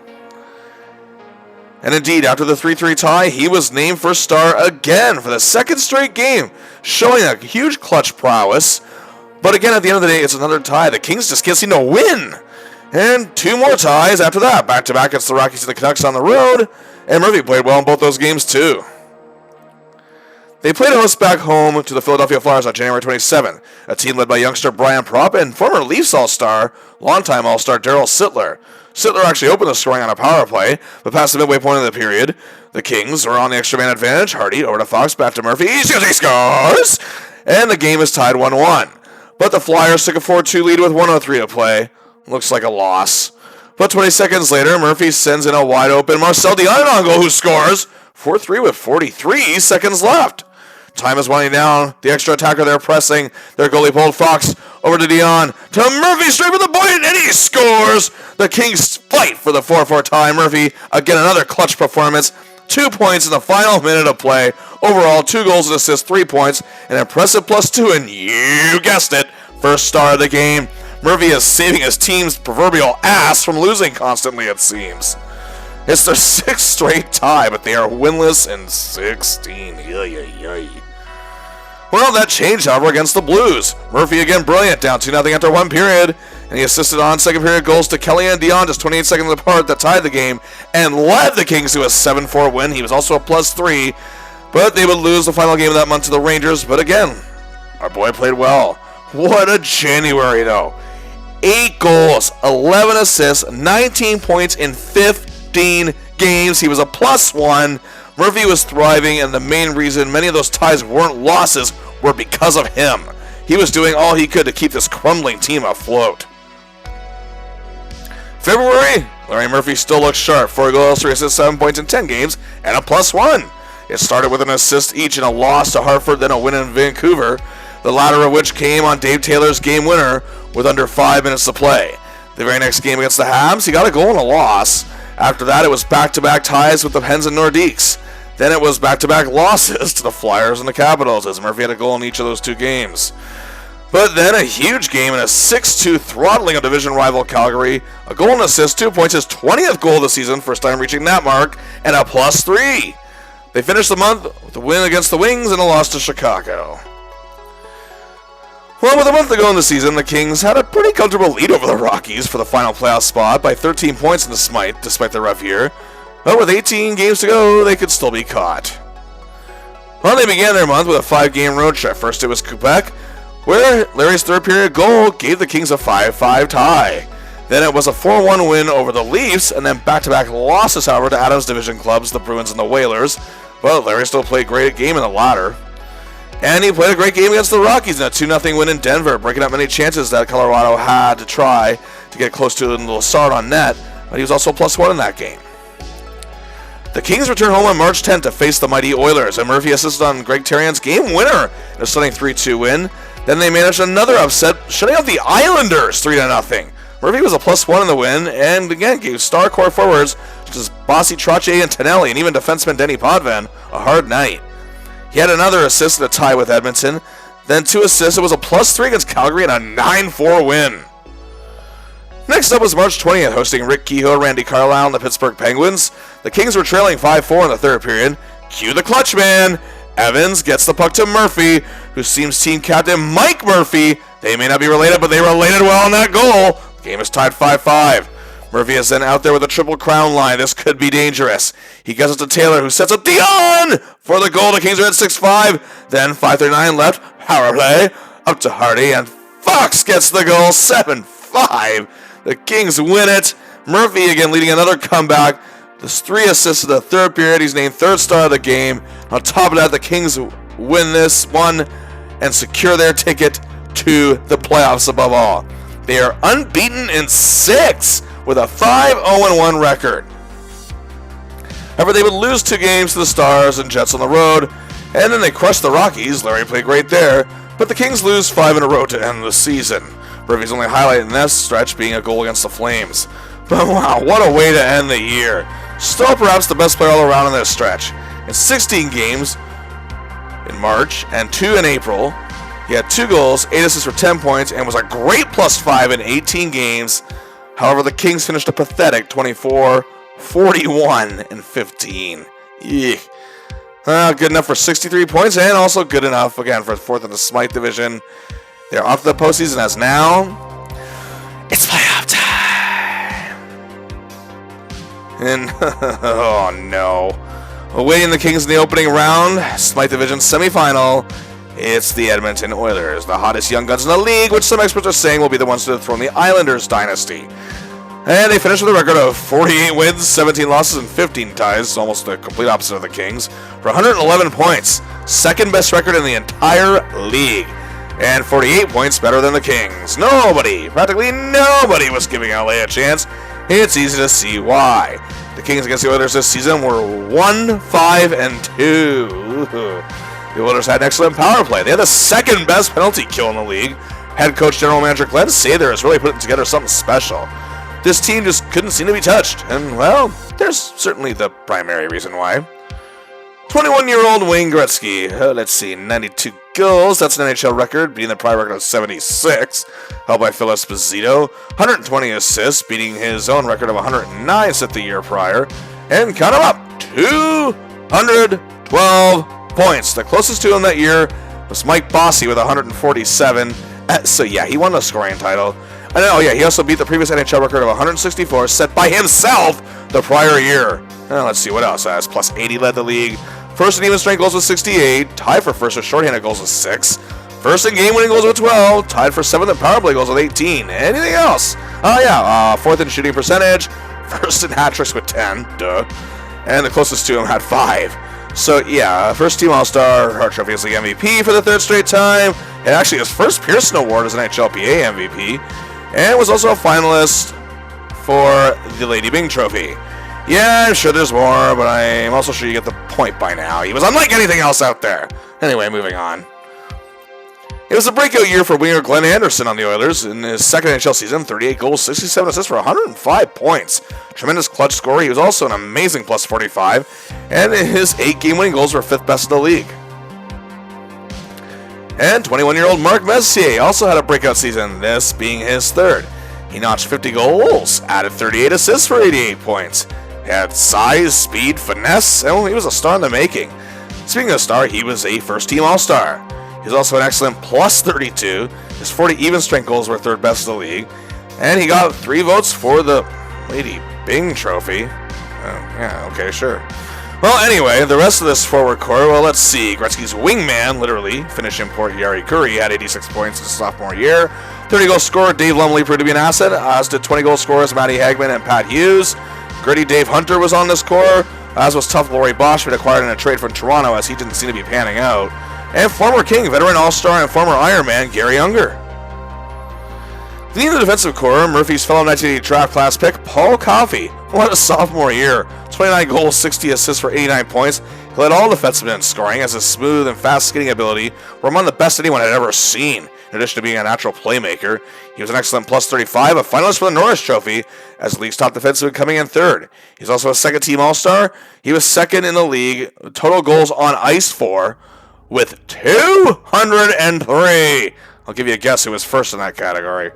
And indeed, after the 3-3 tie, he was named first star again for the second straight game, showing a huge clutch prowess. But again, at the end of the day, it's another tie. The Kings just can't seem to win. And 2 more ties after that. Back-to-back against the Rockies and the Canucks on the road. And Murphy played well in both those games, too. They played host back home to the Philadelphia Flyers on January 27, a team led by youngster Brian Propp and former Leafs All-Star, longtime All-Star Darryl Sittler. Sittler actually opened the scoring on a power play, but past the midway point of the period, the Kings were on the extra man advantage. Hardy over to Fox, back to Murphy. He scores! And the game is tied 1-1. But the Flyers took a 4-2 lead with 1:03 to play. Looks like a loss. But 20 seconds later, Murphy sends in a wide-open Marcel Dionne goal, who scores 4-3 with 43 seconds left. Time is winding down. The extra attacker there pressing. Their goalie pulled Fox over to Dionne. To Murphy, straight with the point, and he scores! The Kings fight for the 4-4 tie. Murphy, again, another clutch performance. 2 points in the final minute of play. Overall, 2 goals and assists, 3 points. An impressive +2, and you guessed it, first star of the game. Murphy is saving his team's proverbial ass from losing constantly, it seems. It's their 6th straight tie, but they are winless in 16. Well, that changed, however, against the Blues. Murphy again brilliant, down 2-0 after 1 period, and he assisted on second period goals to Kelly and Dionne just 28 seconds apart that tied the game and led the Kings to a 7-4 win. He was also a +3, but they would lose the final game of that month to the Rangers. But again, our boy played well. What a January, though. 8 goals, 11 assists, 19 points in 15 games. He was a +1. Murphy was thriving, and the main reason many of those ties weren't losses were because of him. He was doing all he could to keep this crumbling team afloat. February, Larry Murphy still looks sharp. 4 goals, 3 assists, 7 points in 10 games, and a +1. It started with an assist each in a loss to Hartford, then a win in Vancouver, the latter of which came on Dave Taylor's game winner with under 5 minutes to play. The very next game against the Habs, he got a goal and a loss. After that, it was back-to-back ties with the Pens and Nordiques. Then it was back-to-back losses to the Flyers and the Capitals, as Murphy had a goal in each of those 2 games. But then a huge game in a 6-2 throttling of division rival Calgary. A goal and assist, 2 points, his 20th goal of the season, first time reaching that mark, and a +3. They finished the month with a win against the Wings and a loss to Chicago. Well, with a month to go in the season, the Kings had a pretty comfortable lead over the Rockies for the final playoff spot by 13 points in the Smite, despite their rough year. But with 18 games to go, they could still be caught. Well, they began their month with a 5-game road trip. First, it was Quebec, where Larry's third period goal gave the Kings a 5-5 tie. Then it was a 4-1 win over the Leafs, and then back-to-back losses, however, to Adams' division clubs, the Bruins and the Whalers. But Larry still played a great game in the latter. And he played a great game against the Rockies in a 2-0 win in Denver, breaking up many chances that Colorado had to try to get close to a little start on net, but he was also +1 in that game. The Kings return home on March 10th to face the mighty Oilers, and Murphy assisted on Greg Terrian's game winner in a stunning 3-2 win. Then they managed another upset, shutting out the Islanders 3-0. Murphy was a +1 in the win, and again gave star core forwards such as Bossy, Trottier, and Tonelli, and even defenseman Denny Potvin a hard night. He had another assist in a tie with Edmonton, then 2 assists. It was a +3 against Calgary and a 9-4 win. Next up was March 20th, hosting Rick Kehoe, Randy Carlyle, and the Pittsburgh Penguins. The Kings were trailing 5-4 in the third period. Cue the clutch man. Evans gets the puck to Murphy, who seems team captain Mike Murphy. They may not be related, but they related well on that goal. The game is tied 5-5. Murphy is then out there with a triple crown line. This could be dangerous. He gets it to Taylor, who sets up Dionne for the goal. The Kings are at 6-5. Then 5:39 left. Power play. Up to Hardy, and Fox gets the goal. 7-5. The Kings win it. Murphy again leading another comeback. There's 3 assists in the third period. He's named third star of the game. On top of that, the Kings win this one and secure their ticket to the playoffs above all. They are unbeaten in 6 with a 5-0-1 record. However, they would lose 2 games to the Stars and Jets on the road, and then they crushed the Rockies. Larry played great there, but the Kings lose 5 in a row to end the season. Murphy's only highlight in this stretch being a goal against the Flames. But wow, what a way to end the year. Still perhaps the best player all around in this stretch. In 16 games in March and 2 in April, he had 2 goals, 8 assists for 10 points, and was a great +5 in 18 games. However, the Kings finished a pathetic 24, 41, and 15. Eek. Good enough for 63 points, and also good enough, again, for 4th in the Smite division. They're off to the postseason as now it's playoff time. And, oh no. Awaiting the Kings in the opening round, Smythe Division semifinal, it's the Edmonton Oilers, the hottest young guns in the league, which some experts are saying will be the ones to dethrone the Islanders dynasty. And they finished with a record of 48 wins, 17 losses, and 15 ties, almost the complete opposite of the Kings, for 111 points, second best record in the entire league, and 48 points better than the Kings. Practically nobody was giving LA a chance. It's easy to see why. The Kings against the Oilers this season were 1-5-2. The Oilers had an excellent power play. They had the second best penalty kill in the league. Head coach general manager Glenn Sather is really putting together something special. This team just couldn't seem to be touched, and well, there's certainly the primary reason why. 21-year-old Wayne Gretzky, let's see, 92 goals, that's an NHL record, beating the prior record of 76, held by Phil Esposito. 120 assists, beating his own record of 109 set the year prior, and count him up, 212 points. The closest to him that year was Mike Bossy with 147, so yeah, he won the scoring title. And oh yeah, he also beat the previous NHL record of 164 set by himself the prior year. Let's see what else. As plus 80 led the league. First in even strength goals with 68. Tied for first with shorthanded goals with 6. First in game winning goals with 12. Tied for 7th in power play goals with 18. Anything else? Oh yeah, 4th in shooting percentage. First in hat tricks with 10. Duh. And the closest to him had 5. So yeah, first team All-Star, Hart Trophy League MVP for the 3rd straight time. And actually his first Pearson Award as an NHLPA MVP. And was also a finalist for the Lady Byng Trophy. Yeah, I'm sure there's more, but I'm also sure you get the point by now. He was unlike anything else out there. Anyway, moving on. It was a breakout year for winger Glenn Anderson on the Oilers. In his second NHL season, 38 goals, 67 assists for 105 points. Tremendous clutch scorer. He was also an amazing plus 45. And his 8 game-winning goals were 5th best in the league. And 21-year-old Mark Messier also had a breakout season, this being his 3rd. He notched 50 goals, added 38 assists for 88 points. He had size, speed, finesse, and he was a star in the making. Speaking of star, he was a first-team All-Star. He was also an excellent plus 32. His 40 even-strength goals were 3rd best in the league. And he got 3 votes for the Lady Byng Trophy. Yeah, okay, sure. Well, anyway, the rest of this forward core, well, let's see. Gretzky's wingman, literally, Finnish import Jari Kurri, had 86 points in his sophomore year. 30-goal scorer Dave Lumley proved to be an asset, as did 20-goal scorers Matty Hagman and Pat Hughes. Gritty Dave Hunter was on this core, as was tough Laurie Bosch, who had acquired in a trade from Toronto, as he didn't seem to be panning out. And former King, veteran All-Star, and former Ironman Gary Unger. Leading the defensive core, Murphy's fellow 1980 draft class pick, Paul Coffey. What a sophomore year. 29 goals, 60 assists for 89 points. He led all defensemen in scoring, as his smooth and fast skating ability were among the best anyone had ever seen. In addition to being a natural playmaker, he was an excellent plus 35, a finalist for the Norris Trophy, as the league's top defenseman coming in 3rd. He's also a second-team All-Star. He was 2nd in the league, total goals on ice for, with 203. I'll give you a guess who was first in that category.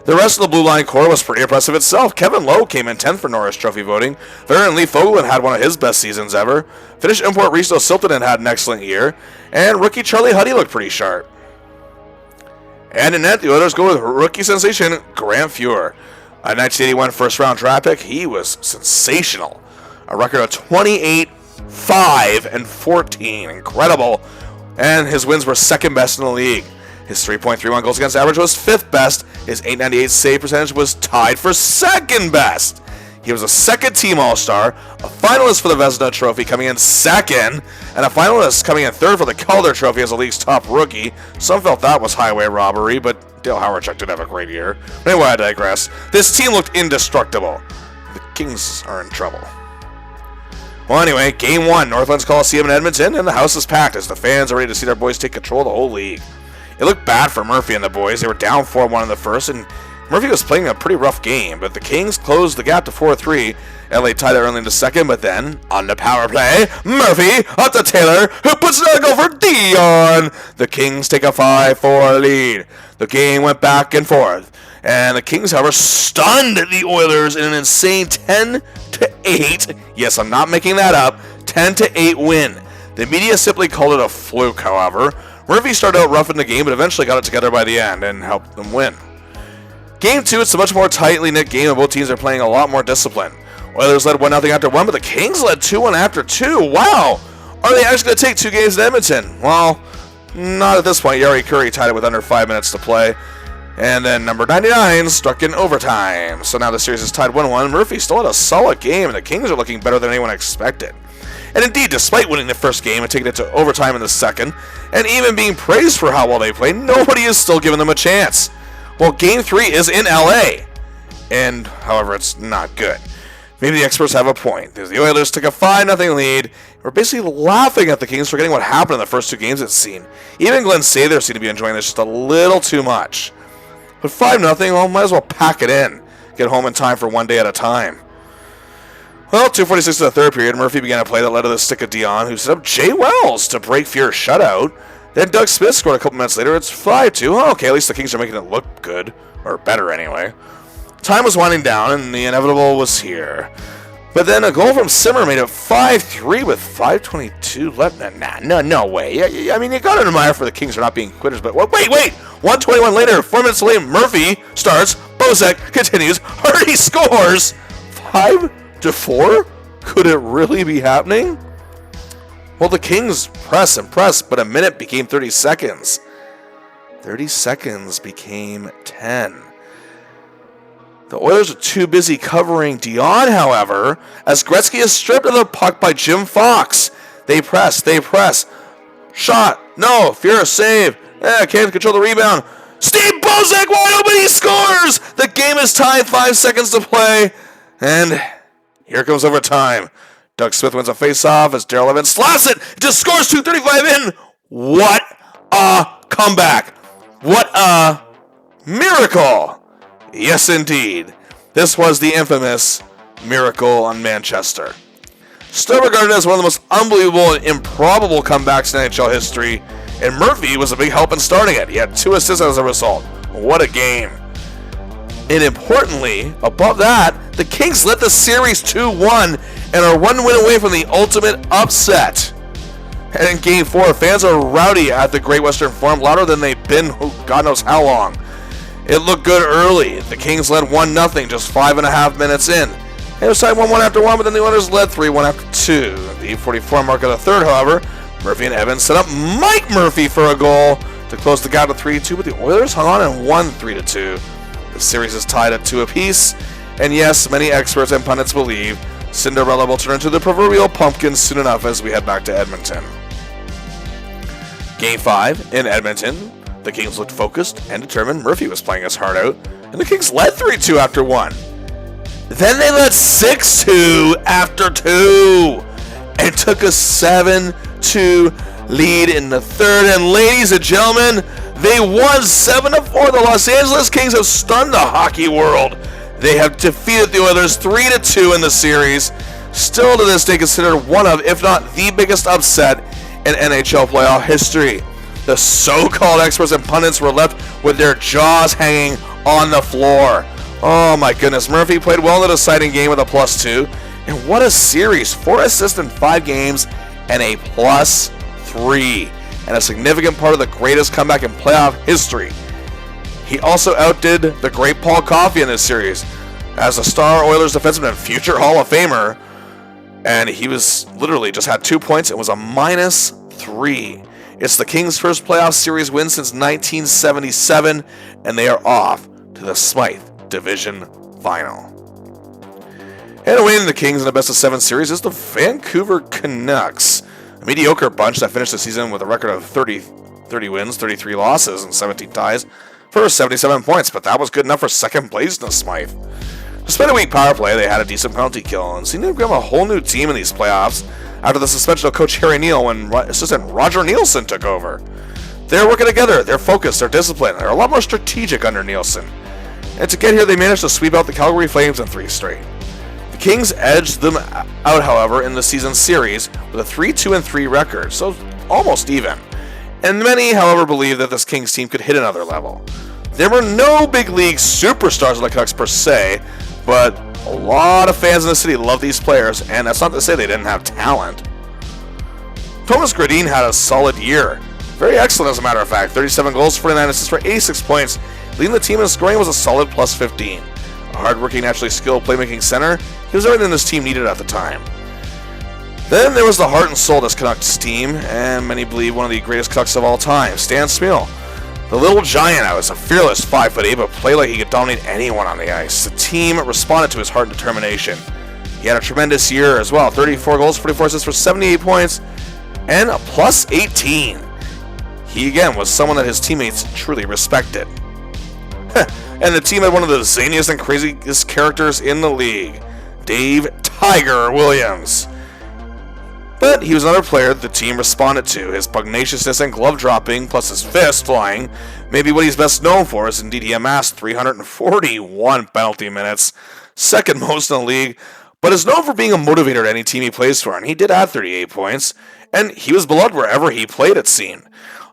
The rest of the blue line core was pretty impressive itself. Kevin Lowe came in 10th for Norris Trophy voting. Veteran Lee Fogelin had one of his best seasons ever. Finnish import Risto Siltanen had an excellent year. And rookie Charlie Huddy looked pretty sharp. And in net, the Oilers go with rookie sensation Grant Fuhr. A 1981 first-round draft pick, he was sensational. A record of 28, 5, and 14. Incredible. And his wins were 2nd best in the league. His 3.31 goals against average was 5th best. His .898 save percentage was tied for 2nd best. He was a second-team All-Star, a finalist for the Vezina Trophy coming in 2nd, and a finalist coming in 3rd for the Calder Trophy as the league's top rookie. Some felt that was highway robbery, but Dale Hawerchuk did have a great year. Anyway, I digress. This team looked indestructible. The Kings are in trouble. Well, anyway, Game 1, Northlands Coliseum in Edmonton, and the house is packed as the fans are ready to see their boys take control of the whole league. It looked bad for Murphy and the boys. They were down 4-1 in the first, and Murphy was playing a pretty rough game, but the Kings closed the gap to 4-3. LA tied it early into second, but then, on the power play, Murphy up to Taylor, who puts another goal for Dion. The Kings take a 5-4 lead. The game went back and forth, and the Kings, however, stunned the Oilers in an insane 10-8. Yes, I'm not making that up. 10-8 win. The media simply called it a fluke, however. Murphy started out rough in the game, but eventually got it together by the end and helped them win. Game 2, it's a much more tightly knit game, and both teams are playing a lot more discipline. Oilers led 1-0 after 1, but the Kings led 2-1 after 2. Wow! Are they actually going to take 2 games in Edmonton? Well, not at this point. Yari Curry tied it with under 5 minutes to play. And then number 99 struck in overtime. So now the series is tied 1-1. Murphy still had a solid game, and the Kings are looking better than anyone expected. And indeed, despite winning the first game and taking it to overtime in the second, and even being praised for how well they played, nobody is still giving them a chance. Well, Game 3 is in LA. And, however, it's not good. Maybe the experts have a point. The Oilers took a 5-0 lead. We're basically laughing at the Kings forgetting what happened in the first 2 games it's seen. Even Glenn Sather seemed to be enjoying this just a little too much. But 5-0, well, might as well pack it in. Get home in time for one day at a time. Well, 2:46 to the third period, Murphy began a play that led to the stick of Dion, who set up Jay Wells to break Fear's shutout. Then Doug Smith scored a couple minutes later. It's 5-2. Oh, okay, at least the Kings are making it look good. Or better, anyway. Time was winding down, and the inevitable was here. But then a goal from Simmer made it 5-3 with 5:22 left. No way. I mean, you got to admire for the Kings for not being quitters, but wait. 1:21 later, 4 minutes later, Murphy starts. Bozek continues. Hardy scores. 5-4? Could it really be happening? Well, the Kings press and press, but a minute became 30 seconds. 30 seconds became 10. The Oilers are too busy covering Dion, however, as Gretzky is stripped of the puck by Jim Fox. They press. Shot. No. Fear save. Can't control the rebound. Steve Bozek wide open. He scores. The game is tied. 5 seconds to play. And here comes overtime. Doug Smith wins a face-off as Darrell Evans slaps it. Just scores 2:35 in. What a comeback. What a miracle. Yes, indeed. This was the infamous miracle on Manchester. Still regarded as one of the most unbelievable and improbable comebacks in NHL history, and Murphy was a big help in starting it. He had 2 assists as a result. What a game. And importantly, above that, the Kings led the series 2-1 and are 1 win away from the ultimate upset. And in Game 4, fans are rowdy at the Great Western Forum, louder than they've been God knows how long. It looked good early. The Kings led 1-0 just 5.5 minutes in. It was tied 1-1 after 1, but then the Oilers led 3-1 after 2. The 8:44 mark of the third, however, Murphy and Evans set up Mike Murphy for a goal to close the gap to 3-2, but the Oilers hung on and won 3-2. The series is tied at 2 apiece, and yes, many experts and pundits believe Cinderella will turn into the proverbial pumpkin soon enough as we head back to Edmonton. Game 5 in Edmonton. The Kings looked focused and determined. Murphy was playing his heart out, and the Kings led 3-2 after 1. Then they led 6-2 after 2, and took a 7-2 lead in the third. And ladies and gentlemen, they won 7-4. The Los Angeles Kings have stunned the hockey world. They have defeated the Oilers 3-2 in the series. Still to this day considered one of, if not the biggest upset in NHL playoff history. The so-called experts and pundits were left with their jaws hanging on the floor. Oh my goodness, Murphy played well in the deciding game with a +2. And what a series, 4 assists in 5 games and a +3. And a significant part of the greatest comeback in playoff history. He also outdid the great Paul Coffey in this series as a star Oilers defenseman and future Hall of Famer. And he was literally just had 2 points and was a -3. It's the Kings' first playoff series win since 1977, and they are off to the Smythe Division Final. And awaiting the Kings in the best-of-7 series is the Vancouver Canucks, a mediocre bunch that finished the season with a record of 30 wins, 33 losses, and 17 ties for 77 points, but that was good enough for second place in the Smythe. Despite a weak power play, they had a decent penalty kill, and seemed to become a whole new team in these playoffs after the suspension of coach Harry Neal when assistant Roger Nielsen took over. They're working together, they're focused, they're disciplined, they're a lot more strategic under Nielsen. And to get here, they managed to sweep out the Calgary Flames in 3 straight. The Kings edged them out, however, in the season series with a 3-2-3 record, so almost even. And many, however, believe that this Kings team could hit another level. There were no big league superstars in the Canucks per se, but a lot of fans in the city love these players, and that's not to say they didn't have talent. Thomas Gradin had a solid year. Very excellent, as a matter of fact. 37 goals, 49 assists for 86 points. Leading the team in scoring was a solid +15. A hard-working, naturally skilled playmaking center, He was everything this team needed at the time. Then there was the heart and soul of this Canucks team, and many believe one of the greatest Canucks of all time, Stan Smyl. The little giant was a fearless 5'8", but played like he could dominate anyone on the ice. The team responded to his heart and determination. He had a tremendous year as well, 34 goals, 44 assists for 78 points, and a plus 18. He again was someone that his teammates truly respected. And the team had one of the zaniest and craziest characters in the league, Dave Tiger Williams. But he was another player the team responded to. His pugnaciousness and glove dropping, plus his fist flying, may be what he's best known for, as indeed he amassed 341 penalty minutes, second most in the league, but is known for being a motivator to any team he plays for, and he did add 38 points, and he was beloved wherever he played, it seemed.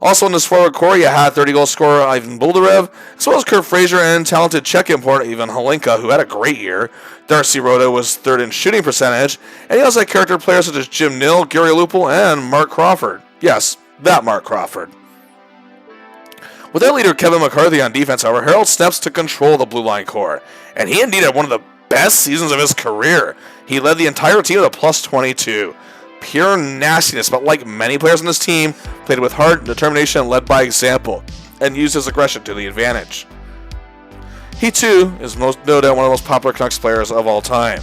Also in this forward core, you had 30-goal scorer Ivan Buldarev, as well as Kurt Fraser and talented Czech import Ivan Holinka, who had a great year. Darcy Rota was third in shooting percentage, and he also had character players such as Jim Nill, Gary Lupul, and Mark Crawford. Yes, that Mark Crawford. With their leader Kevin McCarthy on defense, however, Harold steps to control the blue line core, and he indeed had one of the best seasons of his career. He led the entire team with a plus 22. Pure nastiness, but like many players on this team, played with heart, determination, and led by example, and used his aggression to the advantage. He too is no doubt one of the most popular Canucks players of all time.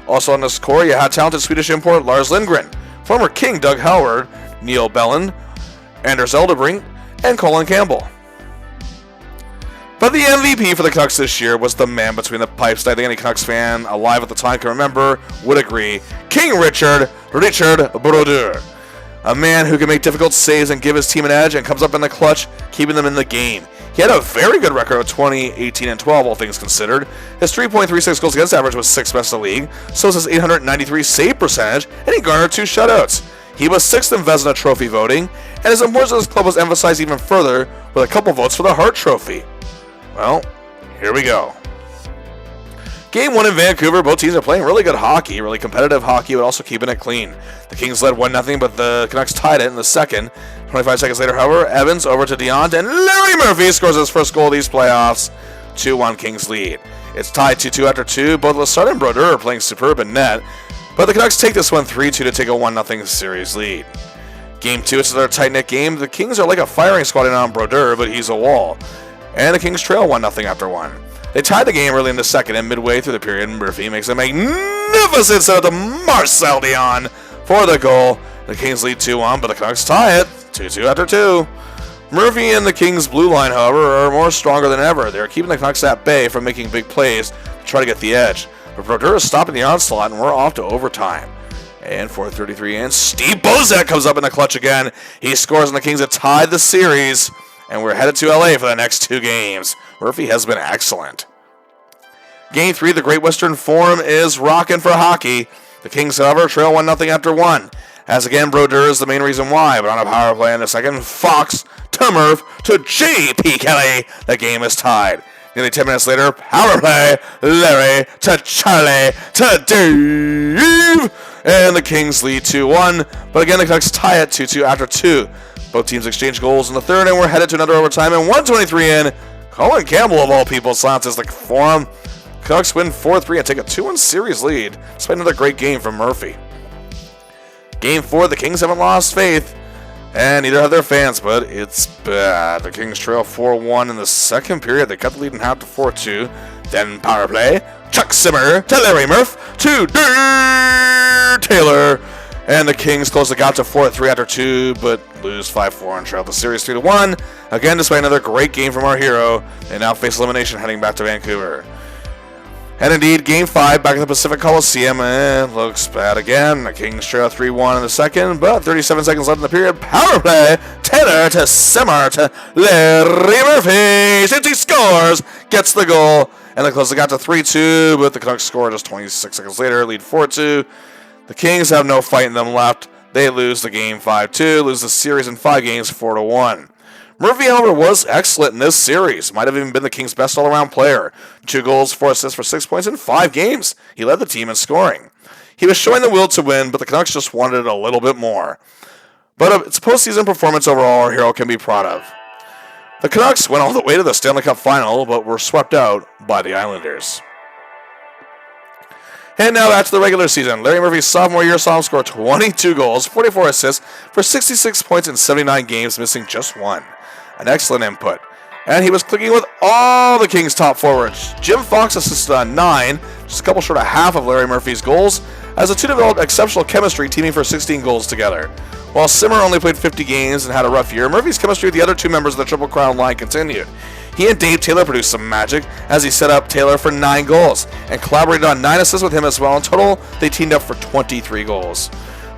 Also on this core, you had talented Swedish import Lars Lindgren, former King Doug Howard, Neil Bellin, Anders Eldebrink, and Colin Campbell. But the MVP for the Canucks this year was the man between the pipes that I think any Canucks fan alive at the time can remember would agree, King Richard Brodeur. A man who can make difficult saves and give his team an edge and comes up in the clutch, keeping them in the game. He had a very good record of 20, 18, and 12, all things considered. His 3.36 goals against average was 6th best in the league, so was his 893 save percentage, and he garnered 2 shutouts. He was 6th in Vezina Trophy voting, and his importance to his club was emphasized even further with a couple votes for the Hart Trophy. Well, here we go. Game 1 in Vancouver, both teams are playing really good hockey, really competitive hockey, but also keeping it clean. The Kings led 1-0, but the Canucks tied it in the second. 25 seconds later, however, Evans over to Dion, and Larry Murphy scores his first goal of these playoffs. 2-1 Kings lead. It's tied 2-2 after 2. Both Lessard and Brodeur are playing superb in net, but the Canucks take this one 3-2 to take a 1-0 series lead. Game 2, it's another tight-knit game. The Kings are like a firing squad on Brodeur, but he's a wall. And the Kings trail 1-0 after 1. They tied the game early in the second, and midway through the period, Murphy makes a magnificent set to Marcel Dion for the goal. The Kings lead 2-1, but the Canucks tie it 2-2 after 2. Murphy and the Kings' blue line, however, are more stronger than ever. They're keeping the Canucks at bay from making big plays to try to get the edge. But Brodeur is stopping the onslaught, and we're off to overtime. And 4:33 in, Steve Bozek comes up in the clutch again. He scores, and the Kings have tied the series. And we're headed to LA for the next 2 games. Murphy has been excellent. Game 3, the Great Western Forum is rocking for hockey. The Kings, however, trail 1-0 after 1. As again, Brodeur is the main reason why, but on a power play in the second, Fox to Murph to J.P. Kelly. The game is tied. Nearly 10 minutes later, power play, Larry to Charlie to Dave. And the Kings lead 2-1. But again, the Canucks tie it 2-2 after 2. Both teams exchange goals in the third, and we're headed to another overtime. And 1:23 in, Colin Campbell, of all people, silences the Forum. Canucks win 4-3 and take a 2-1 series lead, despite another great game from Murphy. Game 4, the Kings haven't lost faith, and neither have their fans, but it's bad. The Kings trail 4-1 in the second period. They cut the lead in half to 4-2. Then power play, Chuck Simmer to Larry Murph to Taylor. And the Kings close the gap to 4-3 after 2, but lose 5-4 and trail the series 3-1. Again, despite another great game from our hero, they now face elimination heading back to Vancouver. And indeed, Game 5 back at the Pacific Coliseum, and looks bad again. The Kings trail 3-1 in the second, but 37 seconds left in the period. Power play, Taylor to Simmer to Larry Murphy. Since he scores, gets the goal, and they close the gap to 3-2, but the Canucks score just 26 seconds later, lead 4-2. The Kings have no fight in them left. They lose the game 5-2, lose the series in 5 games 4-1. Murphy, however, was excellent in this series. Might have even been the Kings' best all-around player. 2 goals, 4 assists for 6 points in 5 games. He led the team in scoring. He was showing the will to win, but the Canucks just wanted it a little bit more. But it's a postseason performance overall our hero can be proud of. The Canucks went all the way to the Stanley Cup final, but were swept out by the Islanders. And now back to the regular season. Larry Murphy's sophomore year saw him score 22 goals, 44 assists for 66 points in 79 games, missing just one. An excellent input. And he was clicking with all the Kings' top forwards. Jim Fox assisted on 9, just a couple short of half of Larry Murphy's goals, as the two developed exceptional chemistry, teaming for 16 goals together. While Simmer only played 50 games and had a rough year, Murphy's chemistry with the other two members of the Triple Crown line continued. He and Dave Taylor produced some magic as he set up Taylor for 9 goals and collaborated on 9 assists with him as well. In total, they teamed up for 23 goals.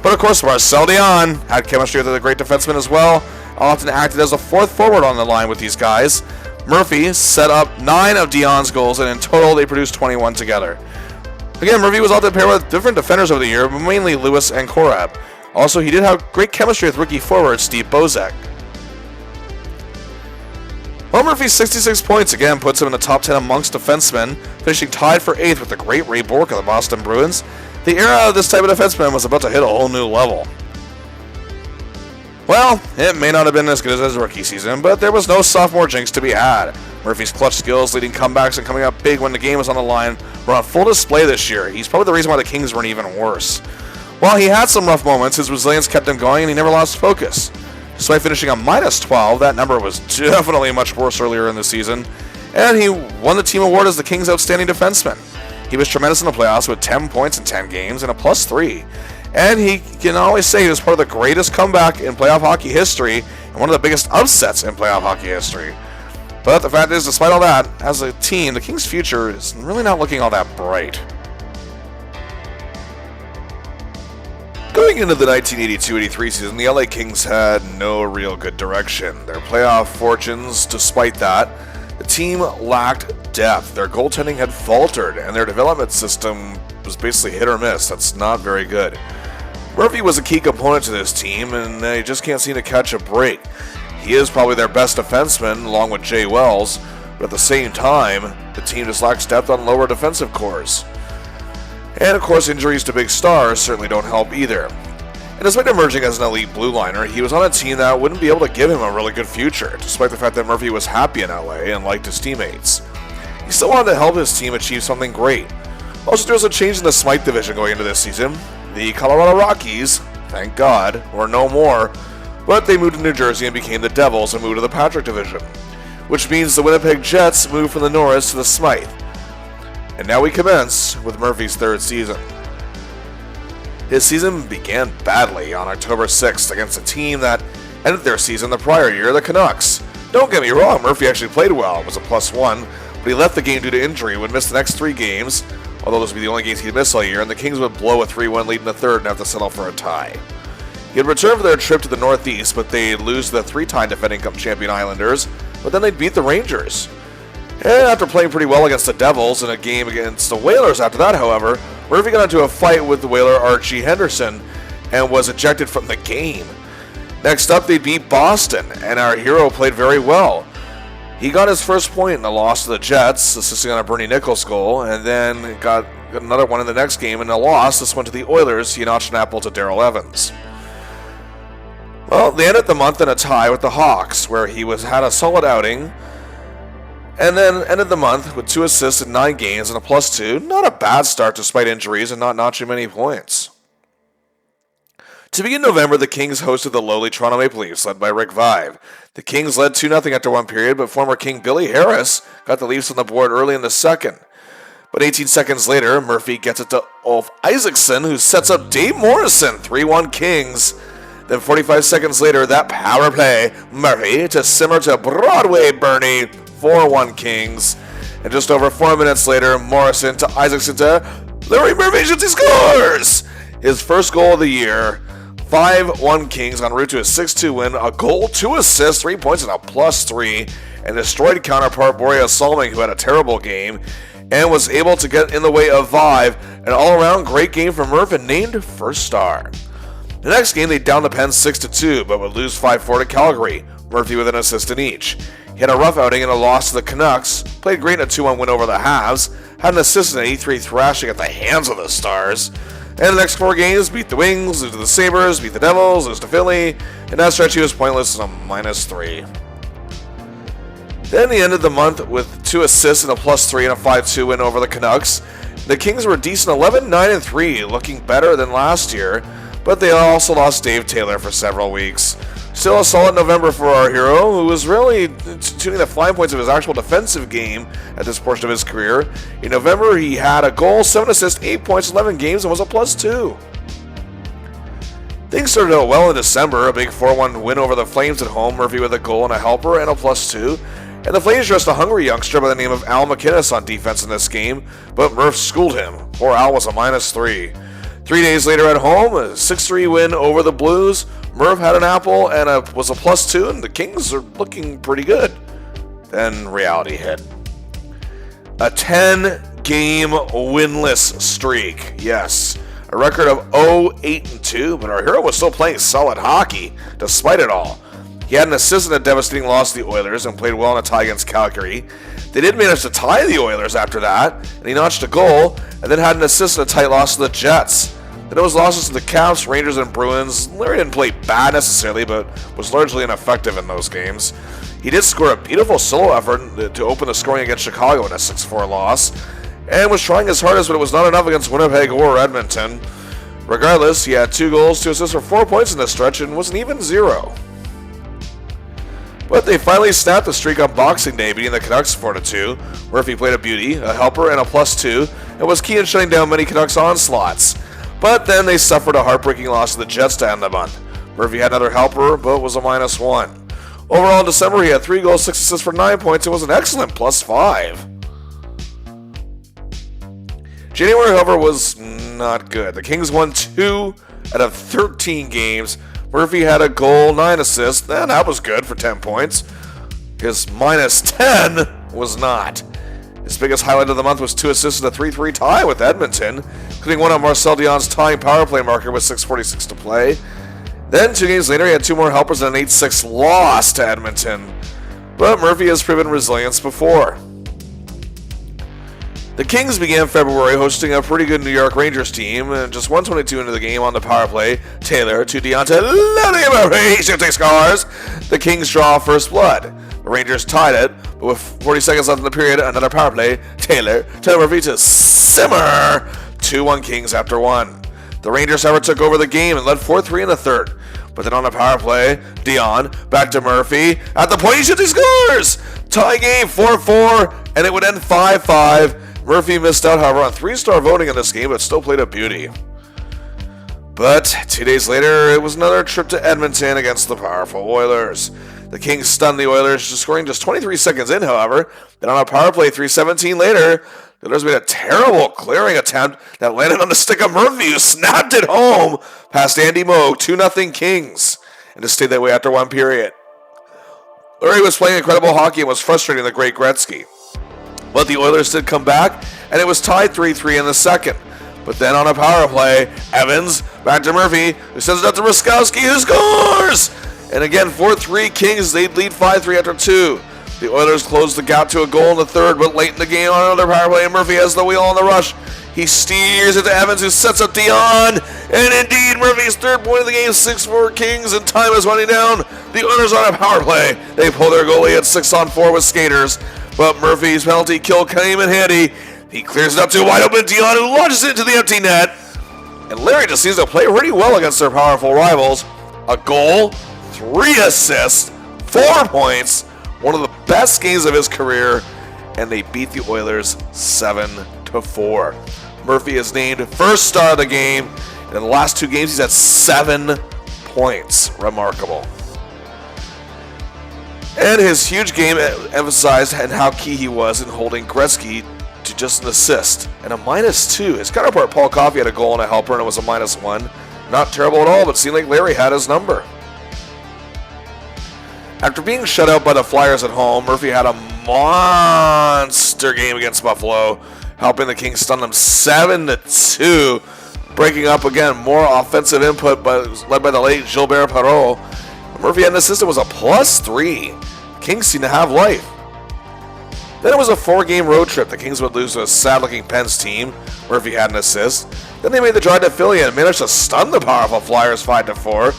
But of course, Marcel Dion had chemistry with the great defenseman as well, often acted as a fourth forward on the line with these guys. Murphy set up 9 of Dion's goals, and in total, they produced 21 together. Again, Murphy was often paired with different defenders over the year, but mainly Lewis and Korab. Also, he did have great chemistry with rookie forward Steve Bozek. Well, Murphy's 66 points again puts him in the top 10 amongst defensemen, finishing tied for 8th with the great Ray Bourque of the Boston Bruins. The era of this type of defenseman was about to hit a whole new level. Well, it may not have been as good as his rookie season, but there was no sophomore jinx to be had. Murphy's clutch skills, leading comebacks, and coming up big when the game was on the line were on full display this year. He's probably the reason why the Kings weren't even worse. While he had some rough moments, his resilience kept him going and he never lost focus. Despite finishing on -12, that number was definitely much worse earlier in the season, and he won the team award as the Kings' outstanding defenseman. He was tremendous in the playoffs with 10 points in 10 games and a +3. And he can always say he was part of the greatest comeback in playoff hockey history and one of the biggest upsets in playoff hockey history. But the fact is, despite all that, as a team, the Kings' future is really not looking all that bright. Going into the 1982-83 season, the LA Kings had no real good direction. Their playoff fortunes, despite that, the team lacked depth. Their goaltending had faltered, and their development system was basically hit or miss. That's not very good. Murphy was a key component to this team, and they just can't seem to catch a break. He is probably their best defenseman, along with Jay Wells, but at the same time, the team just lacks depth on lower defensive cores. And of course, injuries to big stars certainly don't help either. And despite emerging as an elite blue liner, he was on a team that wouldn't be able to give him a really good future, despite the fact that Murphy was happy in LA and liked his teammates. He still wanted to help his team achieve something great. Also, there was a change in the Smythe division going into this season. The Colorado Rockies, thank God, were no more, but they moved to New Jersey and became the Devils and moved to the Patrick division, which means the Winnipeg Jets moved from the Norris to the Smythe. And now we commence with Murphy's third season. His season began badly on October 6th against a team that ended their season the prior year, the Canucks. Don't get me wrong, Murphy actually played well, was a +1, but he left the game due to injury, would miss the next 3 games, although those would be the only games he'd miss all year, and the Kings would blow a 3-1 lead in the third and have to settle for a tie. He had returned for their trip to the Northeast, but they'd lose to the 3-time defending Cup champion Islanders, but then they'd beat the Rangers. And after playing pretty well against the Devils in a game against the Whalers after that, however, Murphy got into a fight with the Whaler Archie Henderson and was ejected from the game. Next up, they beat Boston, and our hero played very well. He got his first point in the loss to the Jets, assisting on a Bernie Nichols goal, and then got another one in the next game in a loss. This went to the Oilers. He notched an apple to Darrell Evans. Well, they ended the month in a tie with the Hawks, where he had a solid outing, and then ended the month with 2 assists in 9 games and a +2. Not a bad start despite injuries and not notching many points. To begin November, the Kings hosted the lowly Toronto Maple Leafs, led by Rick Vive. The Kings led 2-0 after one period, but former King Billy Harris got the Leafs on the board early in the second. But 18 seconds later, Murphy gets it to Ulf Isaacson, who sets up Dave Morrison, 3-1 Kings. Then 45 seconds later, that power play, Murphy to Simmer to Broadway Bernie, 4-1 Kings. And just over 4 minutes later, Morrison to Isaacson to Larry Murphy shoots, he scores! His first goal of the year, 5-1 Kings en route to a 6-2 win, a goal, 2 assists, 3 points, and a +3, and destroyed counterpart Boreas Solomon, who had a terrible game, and was able to get in the way of Vive. An all-around great game from Murph and named first star. The next game, they downed the Pens 6-2, but would lose 5-4 to Calgary, Murphy with an assist in each. He had a rough outing in a loss to the Canucks, played great in a 2-1 win over the Habs, had an assist in an 8-3 thrashing at the hands of the Stars, and the next 4 games beat the Wings, lose to the Sabres, beat the Devils, lose to Philly, and that stretch he was pointless in a -3. Then he ended the month with 2 assists and a +3 and a 5-2 win over the Canucks. The Kings were decent 11-9-3, looking better than last year, but they also lost Dave Taylor for several weeks. Still a solid November for our hero, who was really tuning the fine points of his actual defensive game at this portion of his career. In November, he had a goal, 7 assists, 8 points, 11 games, and was a +2. Things started out well in December, a big 4-1 win over the Flames at home, Murphy with a goal and a helper and a +2. And the Flames dressed a hungry youngster by the name of Al McInnes on defense in this game, but Murph schooled him. Poor Al was a -3. 3 days later at home, a 6-3 win over the Blues. Murph had an apple and was a +2, and the Kings are looking pretty good. Then reality hit. A 10-game winless streak. Yes, a record of 0-8-2, but our hero was still playing solid hockey despite it all. He had an assist in a devastating loss to the Oilers and played well in a tie against Calgary. They did manage to tie the Oilers after that, and he notched a goal, and then had an assist in a tight loss to the Jets. Then it was losses to the Caps, Rangers, and Bruins. Larry didn't play bad necessarily, but was largely ineffective in those games. He did score a beautiful solo effort to open the scoring against Chicago in a 6-4 loss, and was trying his hardest, but it was not enough against Winnipeg or Edmonton. Regardless, he had 2 goals, 2 assists for 4 points in this stretch, and was an even 0. But they finally snapped the streak on Boxing Day, beating the Canucks 4-2. Murphy played a beauty, a helper, and a +2, and was key in shutting down many Canucks onslaughts. But then they suffered a heartbreaking loss to the Jets to end the month. Murphy had another helper, but was a -1. Overall in December, he had 3 goals, 6 assists for 9 points, and was an excellent +5. January, however, was not good. The Kings won 2 out of 13 games. Murphy had a goal, 9 assists, and that was good for 10 points. His -10 was not. His biggest highlight of the month was 2 assists in a 3-3 tie with Edmonton, including one on Marcel Dion's tying power play marker with 6:46 to play. Then 2 games later, he had 2 more helpers and an 8-6 loss to Edmonton. But Murphy has proven resilience before. The Kings began February hosting a pretty good New York Rangers team, and just 1:22 into the game on the power play, Taylor to Deontay Murphy, shooting scores. The Kings draw first blood. The Rangers tied it, but with 40 seconds left in the period, another power play, Taylor to Murphy to simmer. 2-1 Kings after 1. The Rangers, however, took over the game and led 4-3 in the third. But then on a power play, Dion back to Murphy. At the point, he shoots, he scores! Tie game 4-4, and it would end 5-5. Murphy missed out, however, on 3-star voting in this game, but still played a beauty. But 2 days later, it was another trip to Edmonton against the powerful Oilers. The Kings stunned the Oilers, scoring just 23 seconds in, however. Then on a power play, 3:17 later, the Oilers made a terrible clearing attempt that landed on the stick of Murphy, who snapped it home past Andy Moog, 2-0 Kings, and it stayed that way after 1 period. Larry was playing incredible hockey and was frustrating the great Gretzky. But the Oilers did come back, and it was tied 3-3 in the second. But then on a power play, Evans back to Murphy, who sends it up to Ruskowski, who scores! And again, 4-3 Kings, they'd lead 5-3 after 2. The Oilers closed the gap to a goal in the third, but late in the game on another power play, and Murphy has the wheel on the rush. He steers it to Evans, who sets up Dion, and indeed, Murphy's third point of the game, 6-4 Kings, and time is running down. The Oilers on a power play. They pull their goalie at 6-on-4 with skaters, but Murphy's penalty kill came in handy. He clears it up to a wide open Dion, who launches it into the empty net. And Larry just seems to play pretty well against their powerful rivals. A goal, 3 assists, 4 points, one of the best games of his career, and they beat the Oilers 7-4. Murphy is named first star of the game, and in the last 2 games he's had 7 points. Remarkable. And his huge game emphasized and how key he was in holding Gretzky to just an assist and a -2. His counterpart Paul Coffey had a goal and a helper, and it was a -1. Not terrible at all, but seemed like Larry had his number. After being shut out by the Flyers at home, Murphy had a monster game against Buffalo, helping the Kings stun them 7-2, breaking up again more offensive input led by the late Gilbert Perreault. Murphy had an assist that was a +3. Kings seem to have life. Then it was a 4-game road trip. The Kings would lose to a sad-looking Pens team. Murphy had an assist. Then they made the drive to Philly and managed to stun the powerful Flyers 5-4.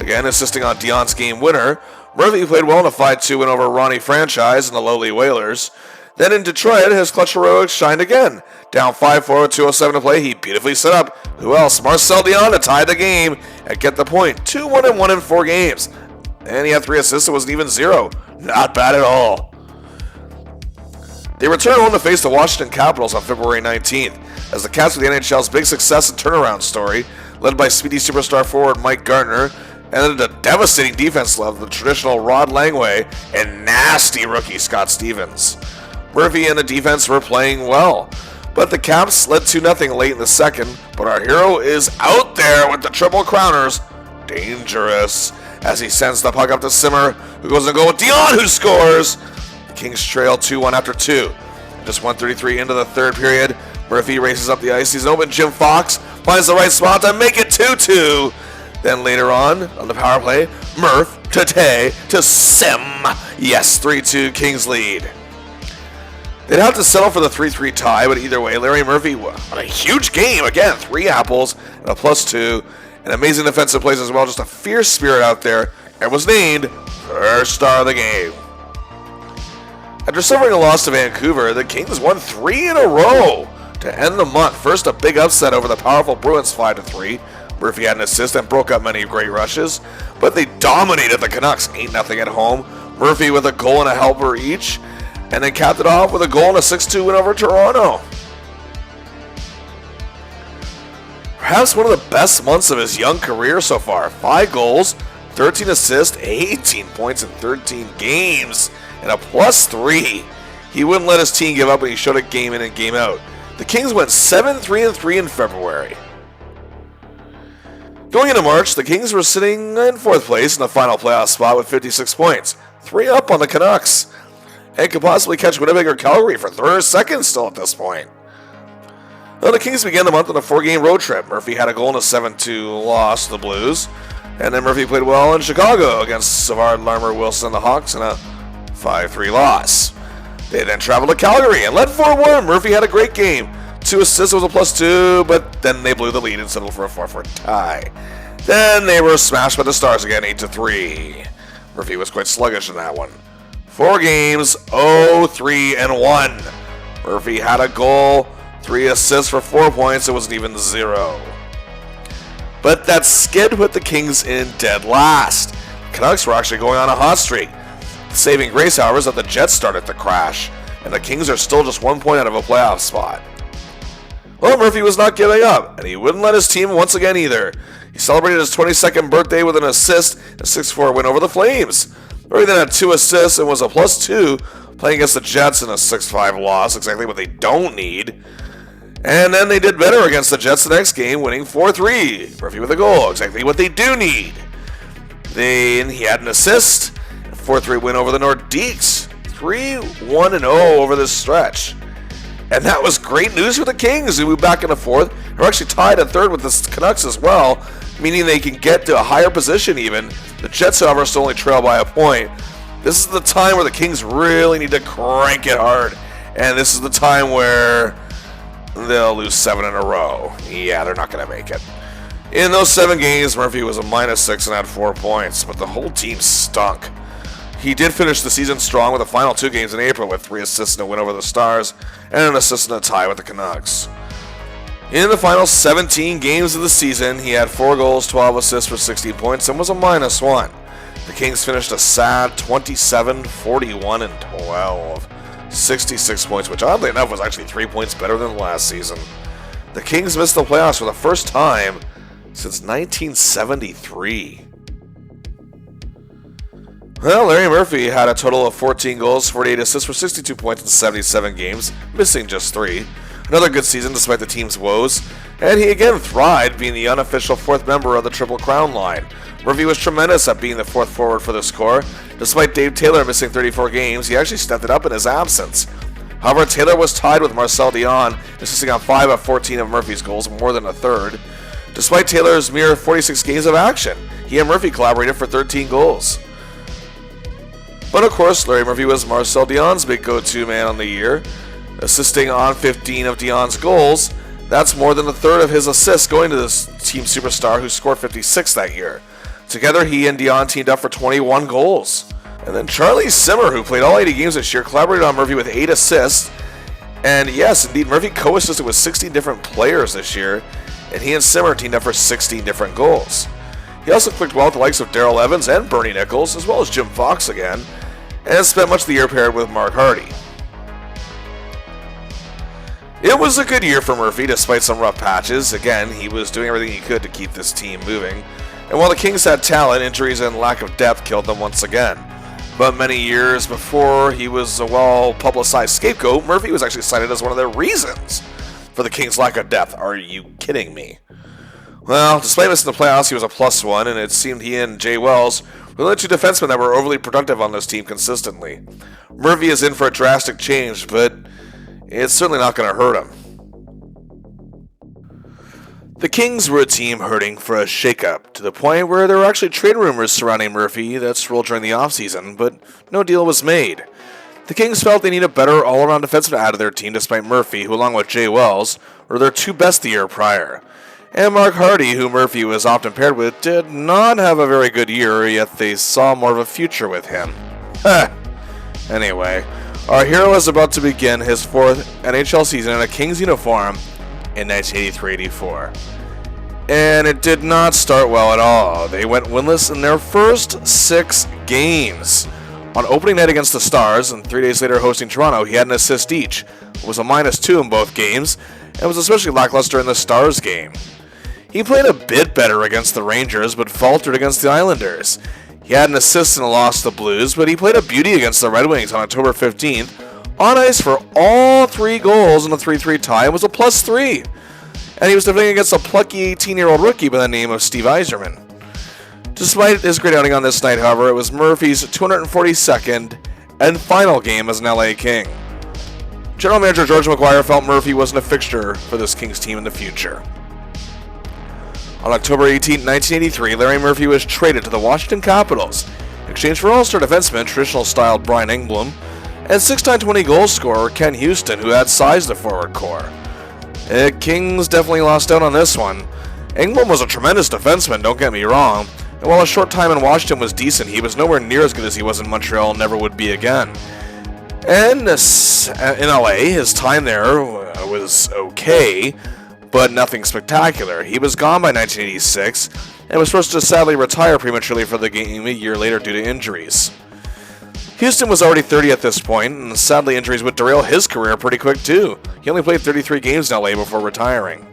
Again, assisting on Dion's game winner. Murphy played well in a 5-2 win over Ronnie Franchise and the lowly Whalers. Then in Detroit, his clutch heroics shined again. Down 5-4 with 2:07 to play, he beautifully set up. Who else? Marcel Dion to tie the game and get the point. 2-1-1 in 4 games. And he had 3 assists, it wasn't even 0. Not bad at all. They return home to face the Washington Capitals on February 19th, as the Caps were the NHL's big success and turnaround story, led by speedy superstar forward Mike Gardner, and a devastating defense led the traditional Rod Langway and nasty rookie Scott Stevens. Murphy and the defense were playing well, but the Caps led 2-0 late in the second, but our hero is out there with the Triple Crowners. Dangerous, as he sends the puck up to Simmer, who goes and goal with Dion, who scores. The Kings trail 2-1 after 2. Just 1:33 into the third period, Murphy races up the ice. He's an open Jim Fox, finds the right spot to make it 2-2. Then later on the power play, Murph to Tay to Sim. Yes, 3-2 Kings lead. They'd have to settle for the 3-3 tie, but either way, Larry Murphy on a huge game. Again, 3 apples and a +2. And amazing defensive plays as well. Just a fierce spirit out there. And was named first star of the game. After suffering a loss to Vancouver, the Kings won 3 in a row to end the month. First, a big upset over the powerful Bruins 5-3. Murphy had an assist and broke up many great rushes, but they dominated the Canucks 8-0 at home. Murphy with a goal and a helper each, and then capped it off with a goal and a 6-2 win over Toronto. Perhaps one of the best months of his young career so far. 5 goals, 13 assists, 18 points in 13 games, and a +3. He wouldn't let his team give up when he showed it game in and game out. The Kings went 7-3-3 in February. Going into March, the Kings were sitting in 4th place in the final playoff spot with 56 points, 3 up on the Canucks, and could possibly catch Winnipeg or Calgary for 3rd or 2nd still at this point. Well, the Kings began the month on a 4-game road trip. Murphy had a goal in a 7-2 loss to the Blues, and then Murphy played well in Chicago against Savard, Larmer, Wilson, and the Hawks in a 5-3 loss. They then traveled to Calgary and led 4-1. Murphy had a great game. 2 assists was a +2, but then they blew the lead and settled for a 4-4 tie. Then they were smashed by the Stars again, 8-3. Murphy was quite sluggish in that one. 4 games, 0-3-1. Murphy had a goal, 3 assists for 4 points. It wasn't even 0. But that skid put the Kings in dead last. Canucks were actually going on a hot streak. The saving grace, however, is that the Jets started to crash, and the Kings are still just 1 point out of a playoff spot. Well, Murphy was not giving up, and he wouldn't let his team once again either. He celebrated his 22nd birthday with an assist and a 6-4 win over the Flames. Murphy then had 2 assists and was a +2, playing against the Jets in a 6-5 loss, exactly what they don't need. And then they did better against the Jets the next game, winning 4-3. Murphy with a goal, exactly what they do need. Then he had an assist, a 4-3 win over the Nordiques. 3-1-0 over this stretch. And that was great news for the Kings, who moved back in the 4th. They're actually tied at 3rd with the Canucks as well, meaning they can get to a higher position even. The Jets, however, still only trail by a point. This is the time where the Kings really need to crank it hard. And this is the time where they'll lose 7 in a row. Yeah, they're not going to make it. In those 7 games, Murphy was a -6 and had 4 points, but the whole team stunk. He did finish the season strong with the final 2 games in April with 3 assists and a win over the Stars and an assist and a tie with the Canucks. In the final 17 games of the season, he had 4 goals, 12 assists for 16 points and was a -1. The Kings finished a sad 27-41-12. 66 points, which oddly enough was actually 3 points better than last season. The Kings missed the playoffs for the first time since 1973. Well, Larry Murphy had a total of 14 goals, 48 assists for 62 points in 77 games, missing just 3. Another good season despite the team's woes, and he again thrived being the unofficial 4th member of the Triple Crown line. Murphy was tremendous at being the 4th forward for this core. Despite Dave Taylor missing 34 games, he actually stepped it up in his absence. However, Taylor was tied with Marcel Dion, assisting on 5 of 14 of Murphy's goals, more than a third. Despite Taylor's mere 46 games of action, he and Murphy collaborated for 13 goals. But of course, Larry Murphy was Marcel Dion's big go-to man on the year, assisting on 15 of Dion's goals. That's more than a third of his assists going to this team superstar who scored 56 that year. Together, he and Dion teamed up for 21 goals. And then Charlie Simmer, who played all 80 games this year, collaborated on Murphy with 8 assists. And yes, indeed, Murphy co-assisted with 16 different players this year, and he and Simmer teamed up for 16 different goals. He also clicked well with the likes of Darrell Evans and Bernie Nichols, as well as Jim Fox again, and spent much of the year paired with Mark Hardy. It was a good year for Murphy, despite some rough patches. Again, he was doing everything he could to keep this team moving. And while the Kings had talent, injuries and lack of depth killed them once again. But many years before he was a well-publicized scapegoat, Murphy was actually cited as one of the reasons for the Kings' lack of depth. Are you kidding me? Well, despite missing the playoffs, he was a +1, and it seemed he and Jay Wells were the only two defensemen that were overly productive on this team consistently. Murphy is in for a drastic change, but it's certainly not going to hurt him. The Kings were a team hurting for a shakeup, to the point where there were actually trade rumors surrounding Murphy that swirled during the offseason, but no deal was made. The Kings felt they needed a better all-around defenseman to add to their team, despite Murphy, who along with Jay Wells, were their two best the year prior. And Mark Hardy, who Murphy was often paired with, did not have a very good year, yet they saw more of a future with him. Anyway, our hero is about to begin his 4th NHL season in a Kings uniform in 1983-84. And it did not start well at all. They went winless in their first 6 games. On opening night against the Stars, and 3 days later hosting Toronto, he had an assist each. It was a -2 in both games, and was especially lackluster in the Stars game. He played a bit better against the Rangers, but faltered against the Islanders. He had an assist in a loss to the Blues, but he played a beauty against the Red Wings on October 15th, on ice for all 3 goals in a 3-3 tie, and was a +3. And he was defending against a plucky 18-year-old rookie by the name of Steve Yzerman. Despite his great outing on this night, however, it was Murphy's 242nd and final game as an LA King. General Manager George McGuire felt Murphy wasn't a fixture for this Kings team in the future. On October 18, 1983, Larry Murphy was traded to the Washington Capitals in exchange for all-star defenseman, traditional-styled Brian Engblom, and 6-time 20-goal scorer Ken Houston, who had size the forward core. The Kings definitely lost out on this one. Engblom was a tremendous defenseman, don't get me wrong, and while a short time in Washington was decent, he was nowhere near as good as he was in Montreal and never would be again. And in LA, his time there was okay, but nothing spectacular. He was gone by 1986, and was forced to sadly retire prematurely for the game a year later due to injuries. Houston was already 30 at this point, and sadly injuries would derail his career pretty quick too. He only played 33 games in LA before retiring.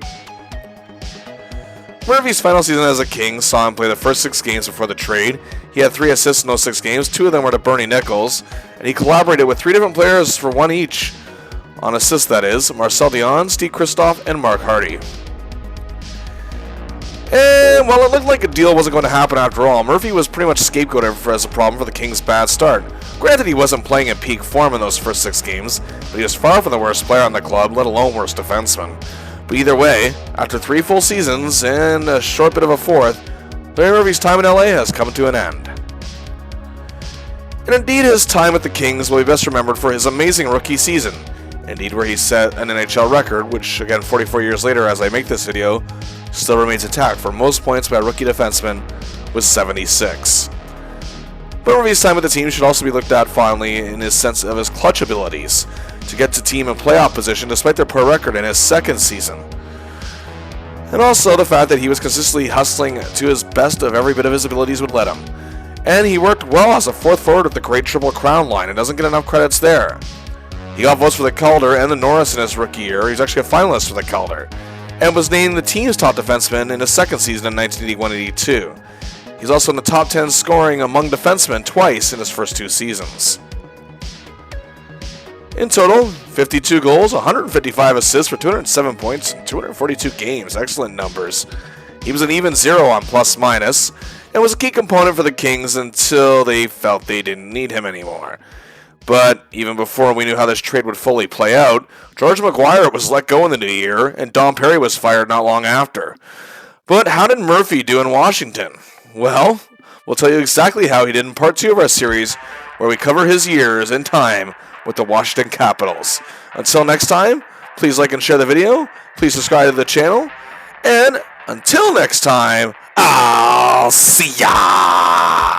Murphy's final season as a King saw him play the first 6 games before the trade. He had 3 assists in those 6 games, 2 of them were to Bernie Nichols, and he collaborated with 3 different players for 1 each. On assists, that is, Marcel Dion, Steve Kristoff, and Mark Hardy. And while it looked like a deal wasn't going to happen after all, Murphy was pretty much scapegoated as a problem for the Kings' bad start. Granted, he wasn't playing in peak form in those first 6 games, but he was far from the worst player on the club, let alone worst defenseman. But either way, after 3 full seasons and a short bit of a 4th, Larry Murphy's time in LA has come to an end. And indeed, his time with the Kings will be best remembered for his amazing rookie season. Indeed, where he set an NHL record, which, again, 44 years later as I make this video, still remains intact for most points by a rookie defenseman with 76. But Murphy's time with the team should also be looked at fondly in his sense of his clutch abilities to get to team in playoff position despite their poor record in his second season. And also the fact that he was consistently hustling to his best of every bit of his abilities would let him. And he worked well as a 4th forward with the great Triple Crown line and doesn't get enough credits there. He got votes for the Calder and the Norris in his rookie year. He was actually a finalist for the Calder, and was named the team's top defenseman in his second season in 1981-82. He's also in the top 10 scoring among defensemen twice in his first 2 seasons. In total, 52 goals, 155 assists for 207 points, and 242 games. Excellent numbers. He was an even 0 on plus-minus, and was a key component for the Kings until they felt they didn't need him anymore. But even before we knew how this trade would fully play out, George McGuire was let go in the new year, and Don Perry was fired not long after. But how did Murphy do in Washington? Well, we'll tell you exactly how he did in part 2 of our series, where we cover his years in time with the Washington Capitals. Until next time, please like and share the video, please subscribe to the channel, and until next time, I'll see ya!